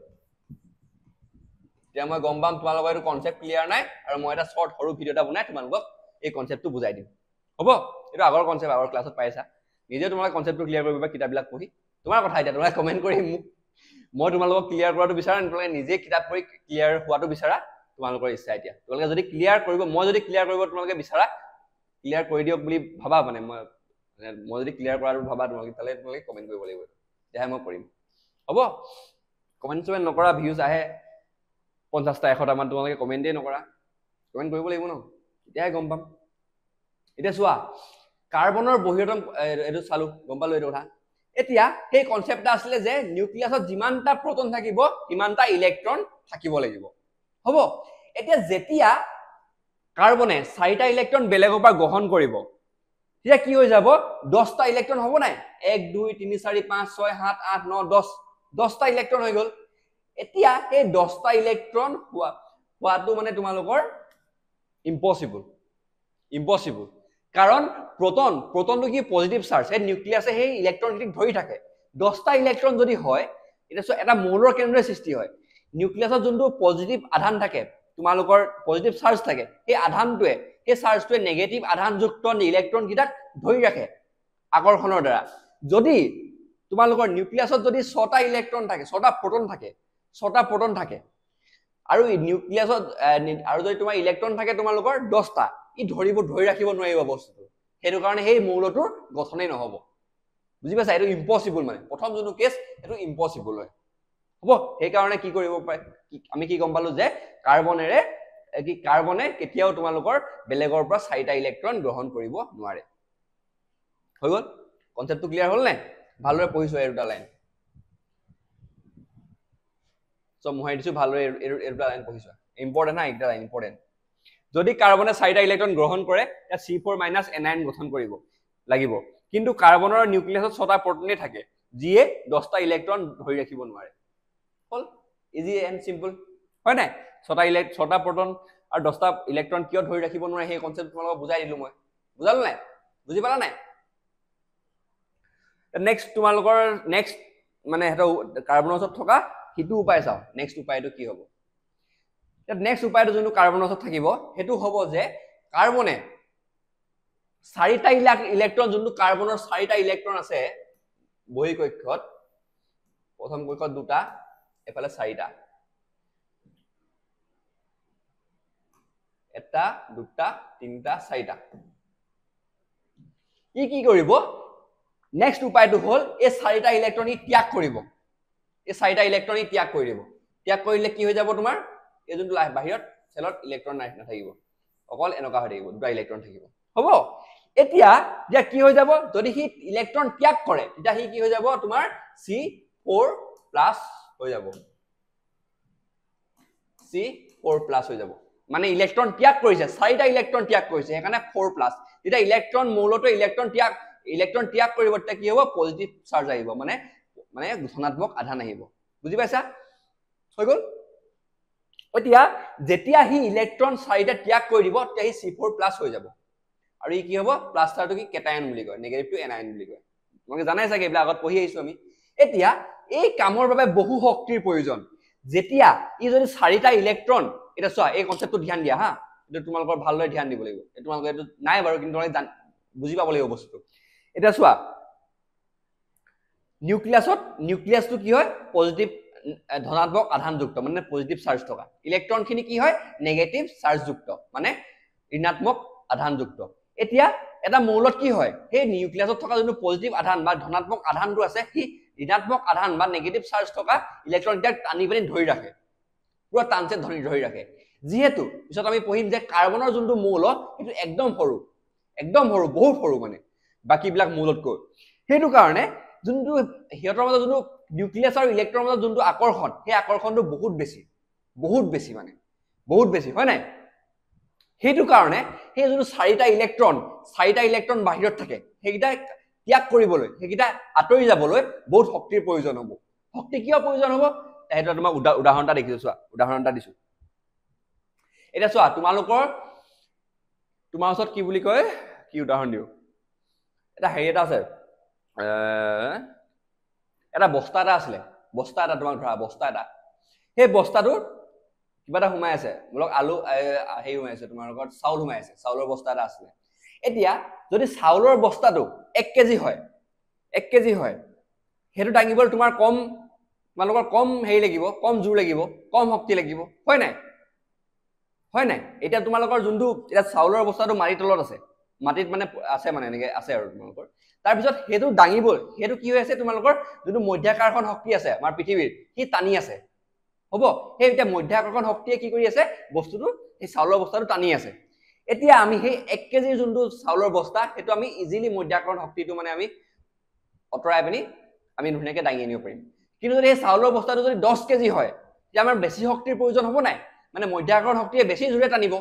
এতিয়া মই গম পাম তোমালোকৰ এই কনসেপ্ট ক্লিয়াৰ নাই আৰু মই এটা শৰ্ট সৰু ভিডিও এটা বনাই তোমালোকক এই কনসেপ্টটো বুজাই দিম হ'ব এটা আগৰ কনসেপ্ট আগৰ ক্লাছত পাইছা নিজে তোমালোকে কনসেপ্টটো ক্লিয়াৰ কৰিবা কিতাপবিলাক পঢ়ি তোমাৰ কথা এতিয়া তোমালোকে কমেন্ট কৰি মই তোমালোকক ক্লিয়াৰ কৰাটো বিচাৰা তোমালোকে নিজে কিতাপ পঢ়ি ক্লিয়াৰ হোৱাটো বিচাৰা তোমালোকৰ ইচ্ছা এতিয়া তোমালোকে যদি ক্লিয়াৰ কৰিব মই যদি ক্লিয়াৰ কৰিব তোমালোকে বিচাৰা ক্লিয়াৰ কৰি দিয়ক বুলি ভাবা মানে মই যদি ক্লিয়াৰ কৰাটো ভাবা তোমালোকে তালে তোমালোকে কমেন্ট কৰিব লাগিব তেতিয়াহে মই কৰিম হ'ব কমেন্ট নকৰা ভিউজ আহে 50টা 100টা মান তোমালোকে কমেন্টে নকৰা কমেন্ট কৰিব লাগিব ন তেতিয়াহে গম পাম এতিয়া চোৱা কাৰ্বনৰ বহিৰতম এইটো চালো গম পালো এইটো কথা এতিয়া সেই কনসেপ্টটা আসলে যে নিউক্লিয়াছত যিমানটা প্ৰোটন থাকিব সিমানটা ইলেক্ট্ৰন থাকিব লাগিব হ'ব এতিয়া যেতিয়া কাৰ্বনে 4টা ইলেক্ট্ৰন বেলেগৰ পৰা গ্ৰহণ কৰিব তেতিয়া কি হৈ যাব 10টা ইলেক্ট্ৰন হ'ব নাই 1 2 3 4 5 6 7 8 9 10 10টা ইলেক্ট্ৰন হৈ গল এতিয়া এই 10টা ইলেক্ট্ৰন হোৱাটো মানে তোমালোকৰ ইম্পসিবল কাৰণ প্ৰোটনটো কি পজিটিভ চাৰ্জ এই নিউক্লিয়াছে সেই ইলেক্ট্ৰনটিক ধৰি থাকে 10টা ইলেক্ট্ৰন যদি হয় এটা এটা মৌলৰ কেন্দ্ৰৰ সৃষ্টি হয় নিউক্লিয়াছত যোনটো পজিটিভ আধান থাকে তোমালোকৰ পজিটিভ চাৰ্জ থাকে সেই আধানটোৱে সেই চাৰ্জটোৱে নেগেটিভ আধানযুক্ত ইলেক্ট্ৰন কিটাক ধৰি ৰাখে আকৰ্ষণৰ দ্বাৰা যদি তোমালোকৰ নিউক্লিয়াছত যদি 6টা ইলেক্ট্ৰন থাকে 6টা প্ৰোটন থাকে আৰু নিউক্লিয়াছত আৰু যদি তোমাৰ ইলেক্ট্ৰন থাকে তোমালোকৰ 10টা ই ধৰি ৰাখিব নোৱাৰিব বস্তুটো হেতু কাৰণে সেই মৌলটোৰ গঠনেই নহব বুজি পাইছা এটো ইম্পসিবল মানে প্ৰথম যোনটো কেছ এটো ইম্পসিবল হয় হ'ব সেই কাৰণে কি কৰিব পাৰে আমি কি গম পালো যে কাৰ্বনে কেতিয়াও তোমালোকৰ বেলেগৰ পৰা 4টা ইলেক্ট্ৰন গ্ৰহণ কৰিব নোৱাৰে হৈ গল কনসেপ্টটো ক্লিয়াৰ হ'ল নে ভালৰে পঢ়িছো এই দুটা লাইন সো মই দিছো ভালৰে এই দুটা লাইন পঢ়িছো ইম্পৰ্টেন্ট না এটা লাইন ইম্পৰ্টেন্ট যদি কাৰ্বনে 4টা ইলেক্ট্ৰন গ্ৰহণ কৰে তা C4 - N গঠন কৰিব লাগিব কিন্তু কাৰ্বনৰ নিউক্লিয়াছত 6টা প্ৰোটনে থাকে যিয়ে 10টা ইলেক্ট্ৰন ধৰি ৰাখিব নোৱাৰে হল ইজি এন্ড সিম্পল হয় নাই 6টা প্ৰোটন আৰু 10টা ইলেক্ট্ৰন কিয় ধৰি ৰাখিব নোৱাৰে সেই কনসেপ্ট তোমালোকক বুজাই দিলো মই বুজালো নাই বুজি পালা নাই নেক্সট তোমালোকৰ নেক্সট মানে হেটো কাৰ্বনৰ ওচৰত থকা হিটো উপায় চাও নেক্সট উপায়টো কি হ'ব নেক্সট উপায়টো যোনটো কাৰ্বনৰ ওচৰত থাকিব হেতু হ'ব যে কাৰ্বনে 4টা ইলেক্ট্ৰন যোনটো কাৰ্বনৰ 4টা ইলেক্ট্ৰন আছে বহি কক্ষত প্ৰথম কক্ষত দুটা এফালে 4টা এটা দুটা তিনটা 4টা কি কৰিব নেক্সট উপায়টো হ'ল এই 4টা ইলেক্ট্ৰন ত্যাগ কৰিব এই 4টা ইলেক্ট্ৰন ত্যাগ কৰি দিব ত্যাগ কৰিলে কি হৈ যাব তোমাৰ এই যোনটো বাহিৰত সেলত ইলেক্ট্ৰন নাথাকিব অকল এনেকা হৈ থাকিব দুটা ইলেক্ট্ৰন থাকিব হ'ব এতিয়া যে কি হৈ যাব যদি হি ইলেক্ট্ৰন ত্যাগ কৰে তেতিয়া হি কি হৈ যাব তোমাৰ C4+ হৈ যাব C4+ হৈ যাব মানে ইলেক্ট্ৰন ত্যাগ কৰিছে 4টা ইলেক্ট্ৰন ত্যাগ কৰিছে সেইকাৰণে 4+ তেতিয়া ইলেক্ট্ৰন মৌলটো ইলেক্ট্ৰন ত্যাগ কৰিব তেতিয়া কি হ'ব পজিটিভ চাৰ্জ আহিব মানে ধনাত্মক আধান আহিব বুজি পাইছা হৈ গল এতিয়া যেতিয়া হি ইলেক্ট্ৰন 4টা ত্যাগ কৰি দিব তেতিয়া হি C4+ হৈ যাব আৰু ই কি হ'ব প্লাষ্টাৰটো কি কেটায়ন বুলি কয় নেগেটিভটো এনায়ন বুলি কয় তোমালোকে জানাই চাগে এইবিলাক আগত পঢ়ি আহিছো আমি এতিয়া এই কামৰ বাবে বহু শক্তিৰ প্ৰয়োজন যেতিয়া ই যদি 4টা ইলেক্ট্ৰন এটা চোৱা এই কনসেপ্টটো ধ্যান দিয়া হা এটো তোমালোকৰ ভালদৰে ধ্যান দিব লাগিব এটো তোমালোকে এটো নাই বাৰু কিন্তু তোমালোকে বুজি পাব লাগিব বস্তুটো এটা চোৱা নিউক্লিয়াছটো কি হয় পজিটিভ ধনাত্মক আধানযুক্ত মানে পজিটিভ চাৰ্জ থকা ইলেক্ট্ৰন খিনি কি হয় নেগেটিভ চাৰ্জ যুক্ত মানে ঋণাত্মক আধানযুক্ত এতিয়া এটা মৌলত কি হয় সেই নিউক্লিয়াছত থকা যোনটো পজিটিভ আধান বা ধনাত্মক আধানটো আছে কি ঋণাত্মক আধান বা নেগেটিভ চাৰ্জ থকা ইলেক্ট্ৰনবিলাক টানি পেনি ধৰি ৰাখে পুৰা টানছে ধৰি ৰাখে যেহেতু পিছত আমি পঢ়িম যে কাৰ্বনৰ যোনটো মৌল সেইটো একদম সৰু বহুত সৰু মানে বাকিবিলাক মৌলতকৈ সেইটো কাৰণে যোনটো হিয়তৰ মাজত যোনটো নিউক্লিয়াছ আৰু ইলেক্ট্ৰনৰ মাজত যোনটো আকৰ্ষণ সেই আকৰ্ষণটো বহুত বেছি মানে বহুত বেছি হয় নাই সেইটো কাৰণে সেই যোনটো 4টা ইলেক্ট্ৰন বাহিৰত থাকে সেইকেইটা ত্যাগ কৰিবলৈ সেইকেইটা আঁতৰি যাবলৈ বহুত শক্তিৰ প্ৰয়োজন হ'ব শক্তি কিয় প্ৰয়োজন হ'ব এটা তোমাক উদাহৰণ এটা দেখিছো চোৱা উদাহৰণ এটা দিছো এটা চোৱা তোমাৰ ওচৰত কি বুলি কয় কি উদাহৰণ দিও এটা হেৰি এটা আছে এটা বস্তা এটা আছিলে বস্তা এটা তোমাক ধৰা বস্তা এটা সেই বস্তাটো কিবা এটা সোমাই আছে মলক আলু হেৰি সোমাই আছে তোমাৰ লগত চাউল সোমাই আছে চাউলৰ বস্তা এটা আছিলে এতিয়া যদি চাউলৰ বস্তাটো 1 কেজি হয় হেতু দাঙিবলৈ তোমাৰ তোমালোকৰ কম হেৰি লাগিব কম জোৰ লাগিব কম শক্তি লাগিব হয় নাই হয় নাই এতিয়া তোমালোকৰ যোনটো এটা চাউলৰ অৱস্থাটো মাটিৰ তলত আছে মাটিত মানে আছে মানে এনেকে আছে আৰু তোমালোকৰ তাৰপিছত সেইটো দাঙিব সেইটো কি হৈ আছে তোমালোকৰ যোনটো মধ্যাকৰ্ষণ শক্তি আছে আমাৰ পৃথিৱীৰ সি টানি আছে হ'ব সেই এতিয়া মধ্যাকৰ্ষণ শক্তিয়ে কি কৰি আছে বস্তুটো এই চাউলৰ অৱস্থাটো টানি আছে এতিয়া আমি সেই 1 কেজিৰ যোনটো চাউলৰ বস্তা সেইটো আমি ইজিলি মধ্যাকৰ্ষণ শক্তিটো মানে আমি অতৰাই পিনি আমি ধুনীয়াকৈ দাঙি আনিব পাৰিম কিন্তু যদি এই চাউলৰ বস্তাটো যদি 10 কেজি হয় তেতিয়া আমাৰ বেছি শক্তিৰ প্ৰয়োজন হ'ব নাই মানে মধ্যাকৰ্ষণ শক্তিয়ে বেছি জোৰে টানিব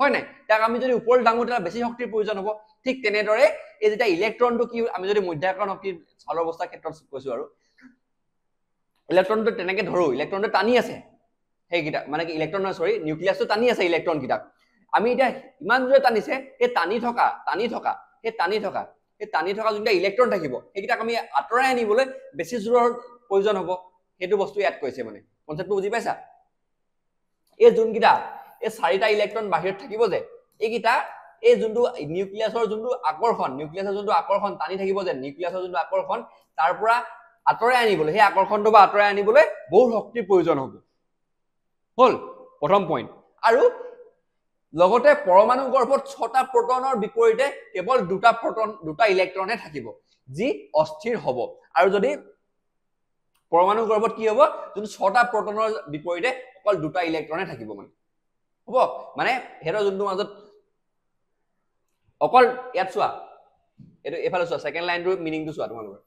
হয় নাই তাক আমি যদি ওপৰত দাঙো তেতিয়া বেছি শক্তিৰ প্ৰয়োজন হ'ব ঠিক তেনেদৰে এই যেতিয়া ইলেক্ট্ৰনটো কি আমি যদি মধ্যাকৰ্ষণ শক্তি চাউলৰ বস্তাৰ ক্ষেত্ৰত কৈছো আৰু ইলেক্ট্ৰনটো তেনেকে ধৰো ইলেক্ট্ৰনটো টানি আছে সেইকেইটা মানে কি ইলেক্ট্ৰন নহয় সৰি নিউক্লিয়াছটো টানি আছে ইলেক্ট্ৰন কেইটা আমি এতিয়া ইমান জোৰে টানিছে এই টানি থকা যোনটা ইলেক্ট্ৰন থাকিব সেইকেইটাক আমি আঁতৰাই আনিবলৈ বেছি জোৰৰ প্ৰয়োজন হ'ব সেইটো বস্তু ইয়াত কৈছে মানে কনচেপ্টটো বুজি পাইছা এই যোনকেইটা এই 4টা ইলেক্ট্ৰন বাহিৰত থাকিব যে এইকেইটা এই যোনটো নিউক্লিয়াছৰ যোনটো আকৰ্ষণ টানি থাকিব যে নিউক্লিয়াছৰ যোনটো আকৰ্ষণ তাৰ পৰা আঁতৰাই আনিবলৈ সেই আকৰ্ষণটো বা আঁতৰাই আনিবলৈ বহু শক্তিৰ প্ৰয়োজন হ'ব হল প্ৰথম পইণ্ট আৰু লগতে পৰমাণু গৰ্ভত 6টা প্ৰটনৰ বিপৰীতে কেৱল 2টা ইলেক্ট্ৰনহে থাকিব যি অস্থিৰ হ'ব আৰু যদি পৰমাণু গৰ্ভত কি হ'ব যোনটো 6টা প্ৰটনৰ বিপৰীতে অকল 2টা ইলেক্ট্ৰনহে থাকিব মানে হ'ব মানে হেৰ যোনটো মাজত অকল ইয়াত চোৱা এটো এফালে চোৱা সেকেন্ড লাইনটো মিনিংটো চোৱা তোমালোকৰ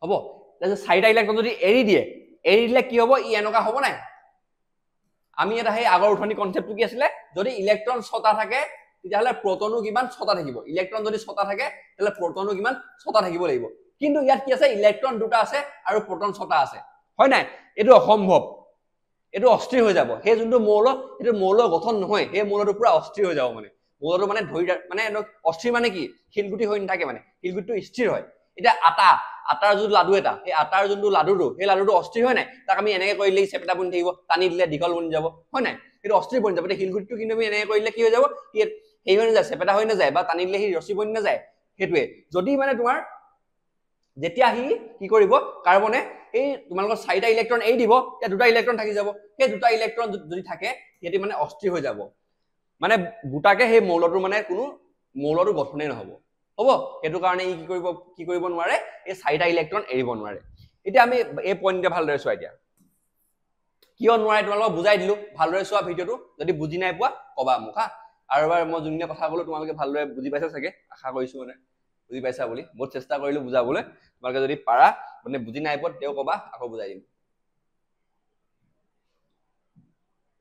হ'ব তাৰপিছত 4টা ইলেক্ট্ৰন যদি এৰি দিলে কি হ'ব ই এনেকুৱা হ'ব নাই আমি এটা সেই আগৰ উঠনি কনসেপ্টটো কি আছিল যদি ইলেক্ট্ৰন 6টা থাকে তেতিয়াহলে প্ৰটনো কিমান 6টা থাকিব ইলেক্ট্ৰন যদি 6টা থাকে তেতিয়াহলে প্ৰটনো কিমান 6টা থাকিব লাগিব কিন্তু ইয়াত কি আছে ইলেক্ট্ৰন 2টা আছে আৰু প্ৰটন 6টা আছে হয় নাই এটো অসম্ভৱ এটো অস্থিৰ হৈ যাব সেই যোনটো মৌল এটো মৌল গঠন নহয় এই মৌলটো পুৰা অস্থিৰ হৈ যাব মানে মৌলটো মানে ধৰি মানে অস্থিৰ মানে কি শিলগুটি হৈ নাথাকে মানে শিলগুটিটো স্থিৰ হয় এটা আটাৰ যোনটো লাডু এটা এই আটাৰ যোনটো লাডুটো সেই লাডুটো অস্থিৰ হয় নাই তাক আমি এনেকৈ কৰিলে চেপটা বনি থাকিব টানি দিলে দীঘল বনি যাব হয় নাই সেইটো অস্থিৰ বনি যাব শিলগুটিটো কিন্তু আমি এনেকৈ কৰিলে কি হৈ যাব সেই হৈ নাযায় চেপটা হৈ নাযায় বা টানি দিলে সি ৰছী বনি নাযায় সেইটোৱে যদি মানে তোমাৰ যেতিয়া হি কি কৰিব কাৰ্বনে এই তোমালোকৰ 4টা ইলেক্ট্ৰন এৰি দিব তেতিয়া 2টা ইলেক্ট্ৰন থাকি যাব সেই 2টা ইলেক্ট্ৰন যদি থাকে হেতি মানে অস্থিৰ হৈ যাব মানে গোটাকে সেই মৌলটো মানে কোনো মৌলটো গঠনেই নহব হ'ব সেইটো কাৰণে ই কি কৰিব নোৱাৰে এই 4টা ইলেক্ট্ৰন এৰিব নোৱাৰে এতিয়া আমি এই পইণ্টটো ভালদৰে চোৱা এতিয়া কিয় নোৱাৰে তোমালোকক বুজাই দিলো ভালদৰে চোৱা ভিডিওটো যদি বুজি নাই পোৱা কবা মোক হা আৰু এবাৰ মই যোননে কথা ক'লো তোমালোকে ভালদৰে বুজি পাইছা চাগে আশা কৰিছো মানে বুজি পাইছা বুলি বহুত চেষ্টা কৰিলো বুজাবলৈ তোমালোকে যদি পাৰা মানে বুজি নাই পোৱা তেও কবা আকৌ বুজাই দিম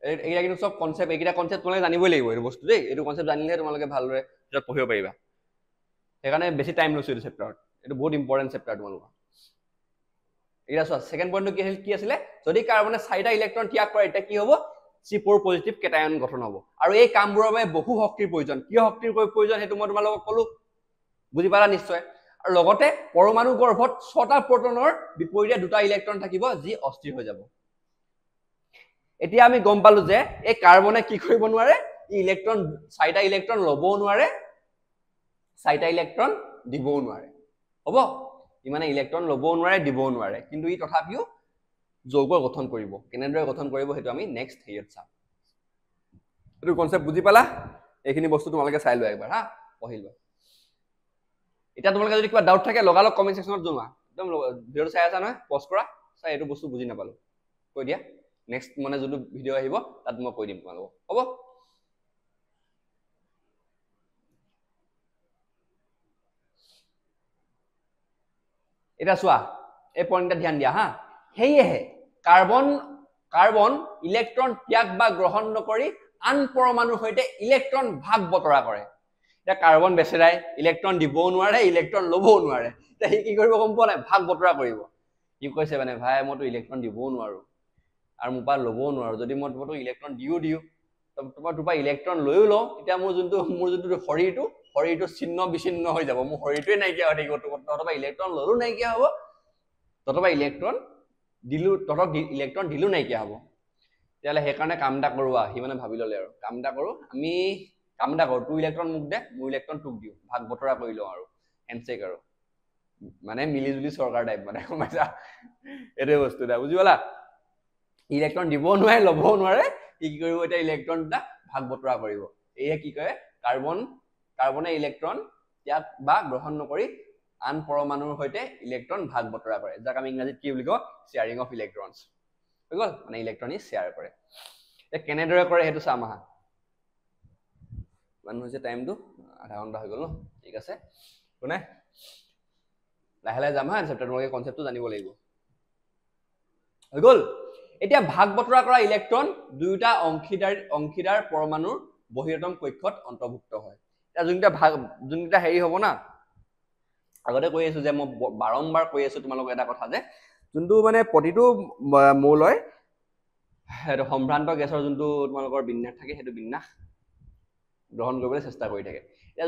এইটা কিন্তু সব কনসেপ্ট এইটা কনসেপ্ট তোমালোকে জানিবই লাগিব এই বস্তু দেই এইটো কনসেপ্ট জানিলে তোমালোকে ভালদৰে এটা পঢ়িব পাৰিবা সেইকাৰণে বেছি টাইম লৈছো এই চেপ্টাৰত এটো বহুত ইম্পৰ্টেন্ট চেপ্টাৰ তোমালোকৰ এটা চোৱা সেকেন্ড পইণ্টটো কি আছিল যদি কাৰ্বনে 4টা ইলেক্ট্ৰন ত্যাগ কৰে এটা কি হ'ব C4 পজিটিভ কেটায়ন গঠন হ'ব আৰু এই কামবোৰৰ বাবে বহু শক্তিৰ প্ৰয়োজন কি শক্তিৰ প্ৰয়োজন হেতু মই তোমালোকক কলো বুজি পালা নিশ্চয় আৰু লগতে পৰমাণু গৰ্ভত 6টা প্ৰটনৰ বিপৰীতে 2টা ইলেক্ট্ৰন থাকিব যি অস্থিৰ হৈ যাব এতিয়া আমি গম পালো যে এই কাৰ্বনে কি কৰিব নোৱাৰে ইলেক্ট্ৰন 4টা ইলেক্ট্ৰন ল'বও নোৱাৰে 4টা ইলেক্ট্ৰন দিবও নোৱাৰে হ'ব ইমানে ইলেক্ট্ৰন ল'বও নোৱাৰে দিবও নোৱাৰে কিন্তু ই তথাপিও যৌগ গঠন কৰিব কেনেদৰে গঠন কৰিব হেতু আমি নেক্সট হেৰিত চাম এটো কনসেপ্ট বুজি পালা এইখিনি বস্তু তোমালোকে চাই লোৱা একবাৰ হা পঢ়িবা এটা তোমালোকে যদি কিবা ডাউট থাকে লগালগ কমেন্ট সেকশনত জনোৱা একদম ভিডিওটো চাই আছা নহয় পজ কৰা চাই এটো বস্তু বুজি নাপালো কৈ দিয়া নেক্সট মানে যোনটো ভিডিও আহিব তাত মই কৈ দিম তোমালোকক হ'ব এটা চোৱা এই পইণ্টটা ধ্যান দিয়া হা হেইহে কাৰ্বন ইলেক্ট্ৰন ত্যাগ বা গ্ৰহণ নকৰি আন পৰমাণুৰ সৈতে ইলেক্ট্ৰন ভাগ বতৰা কৰে এটা কাৰ্বন বেচেৰাই ইলেক্ট্ৰন দিবও নোৱাৰে ইলেক্ট্ৰন ল'বও নোৱাৰে তে হি কি কৰিব গম পোৱা নাই ভাগ বতৰা কৰিব ই কৈছে মানে ভাই মইতো ইলেক্ট্ৰন দিবও নোৱাৰো আৰু মোৰ পৰা ল'বও নোৱাৰো যদি মই তোমাক ইলেক্ট্ৰন দিও তোমাৰ ইলেক্ট্ৰন লৈও লওঁ তেতিয়া মোৰ যোনটো শৰীৰটো ছিন্ন বিচ্ছিন্ন হৈ যাব মোৰ শৰীৰটোৱে নাইকিয়া হৈ থাকিব ততবা ইলেক্ট্ৰন ললো নাইকিয়া হ'ব ততবা ইলেক্ট্ৰন দিলো নাইকিয়া হ'ব তেতিয়াহ'লে সেইকাৰণে কাম এটা কৰোৱা সি মানে ভাবি ল'লে আৰু কাম এটা কৰো আমি কাম এটা কৰো 2 ইলেক্ট্ৰন মোক দে মোৰ ইলেক্ট্ৰন তোক দিও ভাগ বতৰা কৰি লওঁ আৰু হেণ্ডশেক আৰু মানে মিলিজুলি চৰকাৰ টাইপ মানে গমাইছা এইটোৱে বস্তু এটা বুজি পালা ইলেক্ট্ৰন দিব নোৱাৰে ল'বও নোৱাৰে কি কৰিব এতিয়া ইলেক্ট্ৰন দুটা ভাগ বতৰা কৰিব এয়া কি কয় কাৰ্বনে ইলেক্ট্ৰন ইয়াক বা গ্ৰহণ নকৰি আন পৰমাণুৰ সৈতে ইলেক্ট্ৰন ভাগ বতৰা কৰে যাক আমি ইংৰাজীত কি বুলি কওঁ শ্বেয়াৰিং অফ ইলেক্ট্ৰনছ হৈ গ'ল মানে ইলেক্ট্ৰন শ্বেয়াৰ কৰে এতিয়া কেনেদৰে কৰে সেইটো চাম আহা মানুহ হৈছে টাইমটো আধা ঘণ্টা হৈ গ'ল ন ঠিক আছে কোনে লাহে লাহে যাম হা চেপ্টাৰ তোমালোকে কনচেপ্টটো জানিব লাগিব হৈ গ'ল এতিয়া ভাগ বতৰা কৰা ইলেক্ট্ৰন দুয়োটা অংশীদাৰ পৰমাণুৰ বহিৰতম কক্ষত অন্তৰ্ভুক্ত হয় এতিয়া যোনকেইটা হেৰি হ'ব না আগতে কৈ আছো যে মই বাৰম্বাৰ কৈ আছো তোমালোকক এটা কথা যে যোনটো মানে প্ৰতিটো মৌলয় সেইটো সম্ভ্ৰান্ত গেছৰ যোনটো তোমালোকৰ বিন্যাস থাকে সেইটো বিন্যাস গ্ৰহণ কৰিবলৈ চেষ্টা কৰি থাকে এতিয়া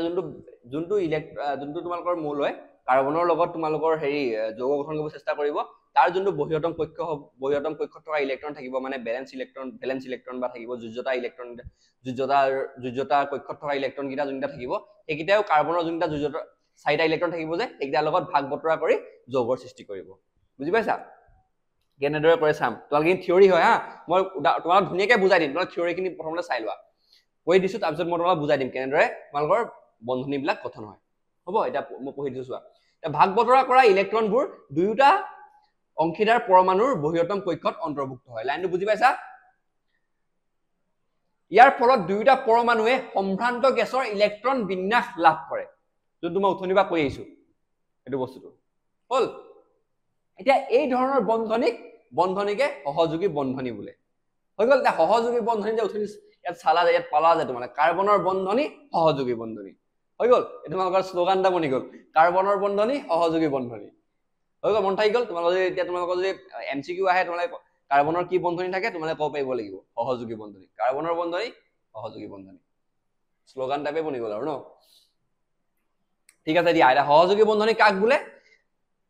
যোনটো তোমালোকৰ মৌলয় কাৰ্বনৰ লগত তোমালোকৰ হেৰি যৌগ গঠন কৰিব চেষ্টা কৰিব তাৰ যোনটো বহিৰতম কক্ষত থকা ইলেক্ট্ৰন থাকিব মানে ভেলেন্স ইলেক্ট্ৰন বা থাকিব যুজ্যতা কক্ষত থকা ইলেক্ট্ৰন কেইটা যোনটা থাকিব সেইকেইটাও কাৰ্বনৰ যোনটা যুজ্যতা চাৰিটা ইলেক্ট্ৰন থাকিব যে সেইকেইটাৰ লগত ভাগ বতৰা কৰি যৌগৰ সৃষ্টি কৰিব বুজি পাইছা কেনেদৰে কৰে চাম তোমালোকে থিয়ৰি হয় হা মই তোমালোক ধুনীয়াকৈ বুজাই দিম তোমালোক থিয়ৰিখিনি প্ৰথমতে চাই লোৱা কৈ দিছো তাৰপিছত মই তোমালোক বুজাই দিম কেনেদৰে তোমালোকৰ বন্ধনীবিলাক গঠন হয় হ'ব এতিয়া মই পঢ়ি দিছো চোৱা ভাগ বতৰা কৰা ইলেক্ট্ৰনবোৰ দুয়োটা অংশীদাৰ পৰমাণুৰ বহিৰতম কক্ষত অন্তৰ্ভুক্ত হয় লাইনটো বুজি পাইছা ইয়াৰ ফলত দুয়োটা পৰমাণুৱে সম্ভ্ৰান্ত গেছৰ ইলেক্ট্ৰন বিন্যাস লাভ কৰে যোনটো মই উঠনিবা কৈ আহিছো এইটো বস্তুটো হ'ল এতিয়া এই ধৰণৰ বন্ধনীকে সহযোগী বন্ধনী বোলে হৈ গ'ল এতিয়া সহযোগী বন্ধনী যে উঠনি ইয়াত চালা যায় ইয়াত পালা যায় তোমালে কাৰ্বনৰ বন্ধনী সহযোগী বন্ধনী হৈ গ'ল এইটো তোমালোকৰ শ্লোগান এটা বনি গ'ল কাৰ্বনৰ বন্ধনী সহযোগী বন্ধনী হৈ গ'ল মন থাকি গ'ল তোমালোকৰ এতিয়া তোমালোকৰ যদি এমচিকিউ আহে তোমালোকে কাৰ্বনৰ কি বন্ধনী থাকে তোমালোকে ক'ব পাৰিব লাগিব সহযোগী বন্ধনী কাৰ্বনৰ বন্ধনী সহযোগী বন্ধনী শ্লোগান টাইপে বনি গ'ল আৰু ন ঠিক আছে দিয়া এটা সহযোগী বন্ধনী কাক বোলে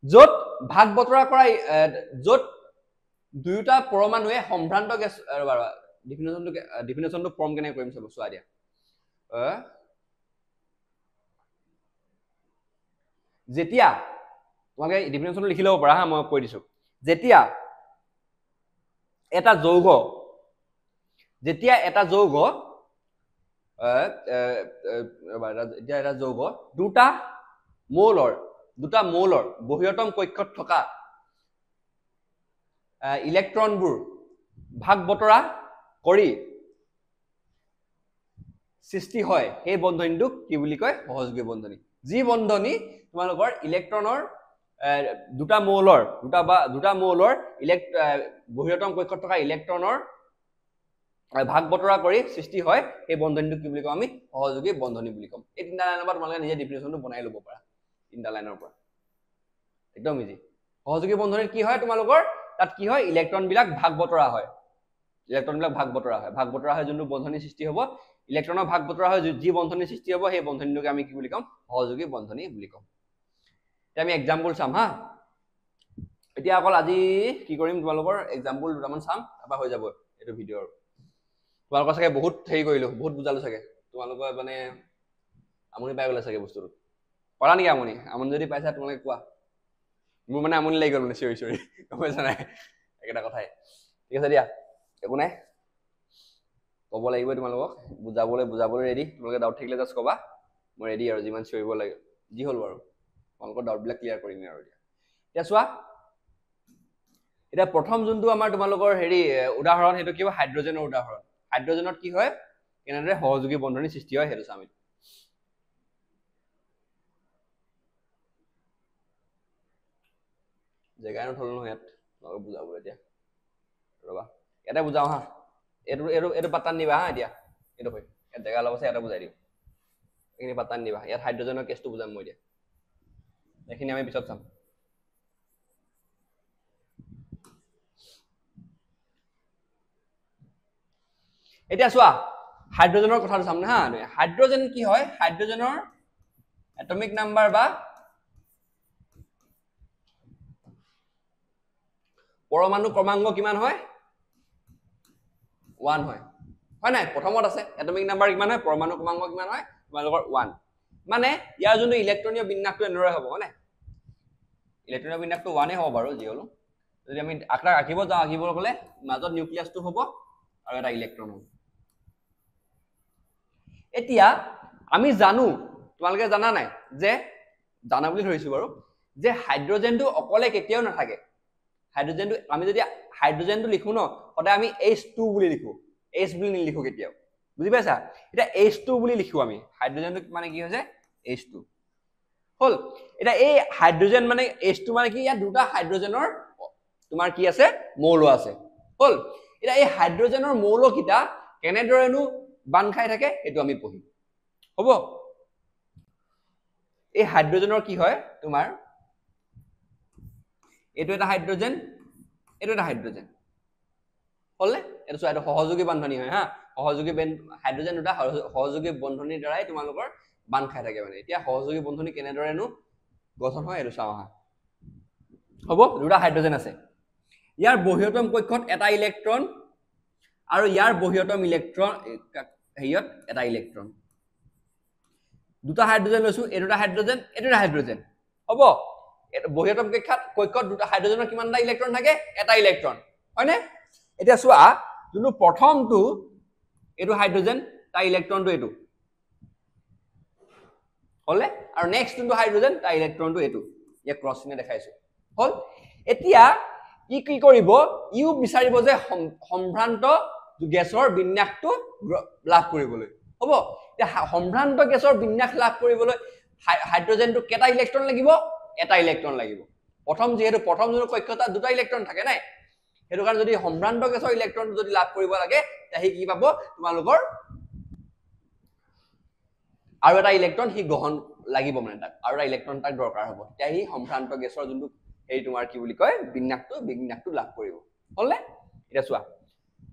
য'ত ভাগ বতৰা কৰা য'ত দুয়োটা পৰমাণুৱে সম্ভ্ৰান্ত গেছ ডিফিনেশ্যনটো ফৰ্ম কেনেকৈ কৰিম চাব চোৱা দিয়া যেতিয়া তোমালোকে ডিফিনেশ্যনটো লিখি ল'ব পাৰা হা মই কৈ দিছো যেতিয়া এটা যৌগ এতিয়া এটা যৌগ দুটা মৌলৰ বহিৰতম কক্ষত থকা ইলেক্ট্ৰনবোৰ ভাগ বতৰা কৰি সৃষ্টি হয় সেই বন্ধনীটোক কি বুলি কয় সহযোগী বন্ধনী যি বন্ধনী তোমালোকৰ ইলেক্ট্ৰনৰ দুটা মৌলৰ বহিৰতম কক্ষত থকা ইলেক্ট্ৰনৰ ভাগ বতৰা কৰি সৃষ্টি হয় সেই বন্ধনীটোক কি বুলি কওঁ আমি সহযোগী বন্ধনী বুলি কম এই তিনিটা লাইনৰ পৰা তোমালোকে নিজে ডিফিনেশ্যনটো বনাই ল'ব পাৰা তিনিটা লাইনৰ পৰা একদম ইজি সহযোগী বন্ধনীত কি হয় তোমালোকৰ তাত কি হয় ইলেক্ট্ৰন বিলাক ভাগ বতৰা হয় যোনটো বন্ধনী সৃষ্টি হ'ব ইলেক্ট্ৰনৰ ভাগ বতৰা হয় যি বন্ধনী সৃষ্টি হ'ব সেই বন্ধনীটোক আমি কি বুলি কম সহযোগী বন্ধনী বুলি কম এতিয়া আমি এক্সাম্পল চাম হা এতিয়া অকল আজি কি কৰিম তোমালোকৰ এক্সাম্পল দুটামান চাম তাৰপৰা হৈ যাব এইটো ভিডিঅ'ৰ তোমালোকৰ চাগে বহুত হেৰি কৰিলো বহুত বুজালো চাগে তোমালোকৰ মানে আমনি পাই গ'লে চাগে বস্তুটো পাৰা নেকি আমনি যদি পাইছা তোমালোকে কোৱা মোৰ মানে আমনি লাগি গ'ল মানে চিঞৰি গম পাইছা নাই একেটা কথাই ঠিক আছে দিয়া একো নাই ক'ব লাগিব তোমালোকক বুজাবলৈ ৰেডি তোমালোকে ডাউট থাকিলে জাষ্ট ক'বা মই ৰেডি আৰু যিমান চিঞৰিব লাগে যি হ'ল বাৰু তোমালোকৰ ডাউটবিলাক ক্লিয়াৰ কৰিম আৰু এতিয়া চোৱা এতিয়া প্ৰথম যোনটো আমাৰ তোমালোকৰ হেৰি উদাহৰণ সেইটো কি হয় হাইড্ৰজেনৰ উদাহৰণ হাইড্ৰজেনত কি হয় কেনেদৰে সহযোগী বন্ধনী সৃষ্টি হয় সেইটো চাম জেগাই নথলো নহয় ইয়াত তোমালোকক বুজাবলৈ এতিয়া ৰ'বা ইয়াতে বুজাওঁ হা এইটো পাত্তান নিবা হা এতিয়া এইটো হয় ইয়াত জেগা অলপ আছে ইয়াতে বুজাই দিওঁ এইখিনি পাত্তান নিবা ইয়াত হাইড্ৰজেনৰ কেছটো বুজাম মই এতিয়া এইখিনি আমি পিছত চাম এতিয়া চোৱা হাইড্ৰজেনৰ কথাটো চাম হা হাইড্ৰজেন কি হয় হাইড্ৰজেনৰ এটমিক নাম্বাৰ বা পৰমাণু ক্ৰমাংক কিমান হয় 1 হয় নাই প্ৰথমত আছে এটমিক নাম্বাৰ কিমান হয় পৰমাণু ক্ৰমাংক কিমান হয় তোমালোকৰ 1 মানে ইয়াৰ যোনটো ইলেক্ট্ৰনীয় বিন্যাসটো এনেদৰে হ'ব হয় নাই ইলেক্ট্ৰনৰ বিন্যাসটো 1 হ'ব বাৰু যি হলো যদি আমি আকাৰ আঁকিব যাওঁ আঁকিব গলে মাজত নিউক্লিয়াছটো হ'ব আৰু এটা ইলেক্ট্ৰন হ'ব এতিয়া আমি জানো তোমালোকে জানা নাই যে জানা বুলি ধৰিছো বাৰু যে হাইড্ৰোজেনটো অকলে কেতিয়াও নাথাকে হাইড্ৰোজেনটো আমি যদি হাইড্ৰোজেনটো লিখো ন সদায় আমি H2 বুলি লিখো H বুলি নিলিখো কেতিয়াও বুজি পাইছা এটা H2 বুলি লিখো আমি হাইড্ৰোজেনটো মানে কি হৈছে H2 হল এটা এই হাইড্ৰোজেন মানে H2 মানে কি ইয়াত দুটা হাইড্ৰোজেনৰ তোমাৰ কি আছে মৌল আছে হল এটা এই হাইড্ৰোজেনৰ মৌল কিটা কেনেদৰেনো বান খাই থাকে এটো আমি পঢ়িম হ'ব এই হাইড্ৰোজেনৰ কি হয় তোমাৰ এটো এটা হাইড্ৰোজেন এটো এটা হাইড্ৰোজেন হলনে এটো সৈতে সহযোগী বন্ধনী হয় হা সহযোগী হাইড্ৰোজেন দুটা সহযোগী বন্ধনীৰ দ্বাৰাই তোমালোকৰ বান খাই থাকে মানে এতিয়া সহযোগী বন্ধনী কেনেদৰেনো গঠন হয় এটো চাও হা হ'ব দুটা হাইড্ৰোজেন আছে ইয়াৰ বহিৰতম কক্ষত এটা ইলেক্ট্ৰন আৰু ইয়াৰ বহিৰতম ইলেক্ট্ৰন হেয়ত এটা ইলেক্ট্ৰন দুটা হাইড্ৰোজেন লৈছো এটা হাইড্ৰোজেন হ'ব বহিৰতম কক্ষত দুটা হাইড্ৰোজেনৰ কিমানটা ইলেক্ট্ৰন থাকে এটা ইলেক্ট্ৰন হয়নে এতিয়া চোৱা যোনটো প্ৰথমটো এটো হাইড্ৰোজেন তাৰ ইলেক্ট্ৰনটো এটো হলে আৰু নেক্সট যোনটো হাইড্ৰোজেন তাৰ ইলেক্ট্ৰনটো এটো ইয়া ক্ৰস চিহ্ন দেখাইছো হল এতিয়া কি কৰিব ইউ বিচাৰিব যে সম্ভ্ৰান্ত গেছৰ বিন্যাসটো লাভ কৰিবলৈ হ'ব এতিয়া সম্ভ্ৰান্ত গেছৰ বিন্যাস লাভ কৰিবলৈ হাইড্ৰোজেনটো কেটা ইলেক্ট্ৰন লাগিব এটা ইলেক্ট্ৰন লাগিব প্ৰথম যেহেতু প্ৰথম যোনটো কক্ষতা দুটা ইলেক্ট্ৰন থাকে নাই হেতু কাৰণ যদি সম্ভ্ৰান্ত গেছৰ ইলেক্ট্ৰনটো যদি লাভ কৰিব লাগে তাহি কি পাব তোমালোকৰ আৰু এটা ইলেক্ট্ৰন হি গ্ৰহণ লাগিব মানে তাক আৰু এটা ইলেক্ট্ৰন তাক দৰকাৰ হ'ব তাহি সম্ভ্ৰান্ত গেছৰ যোনটো এই তোমাৰ কি বুলি কয় বিন্যাসটো লাভ কৰিব হলনে এটা চোৱা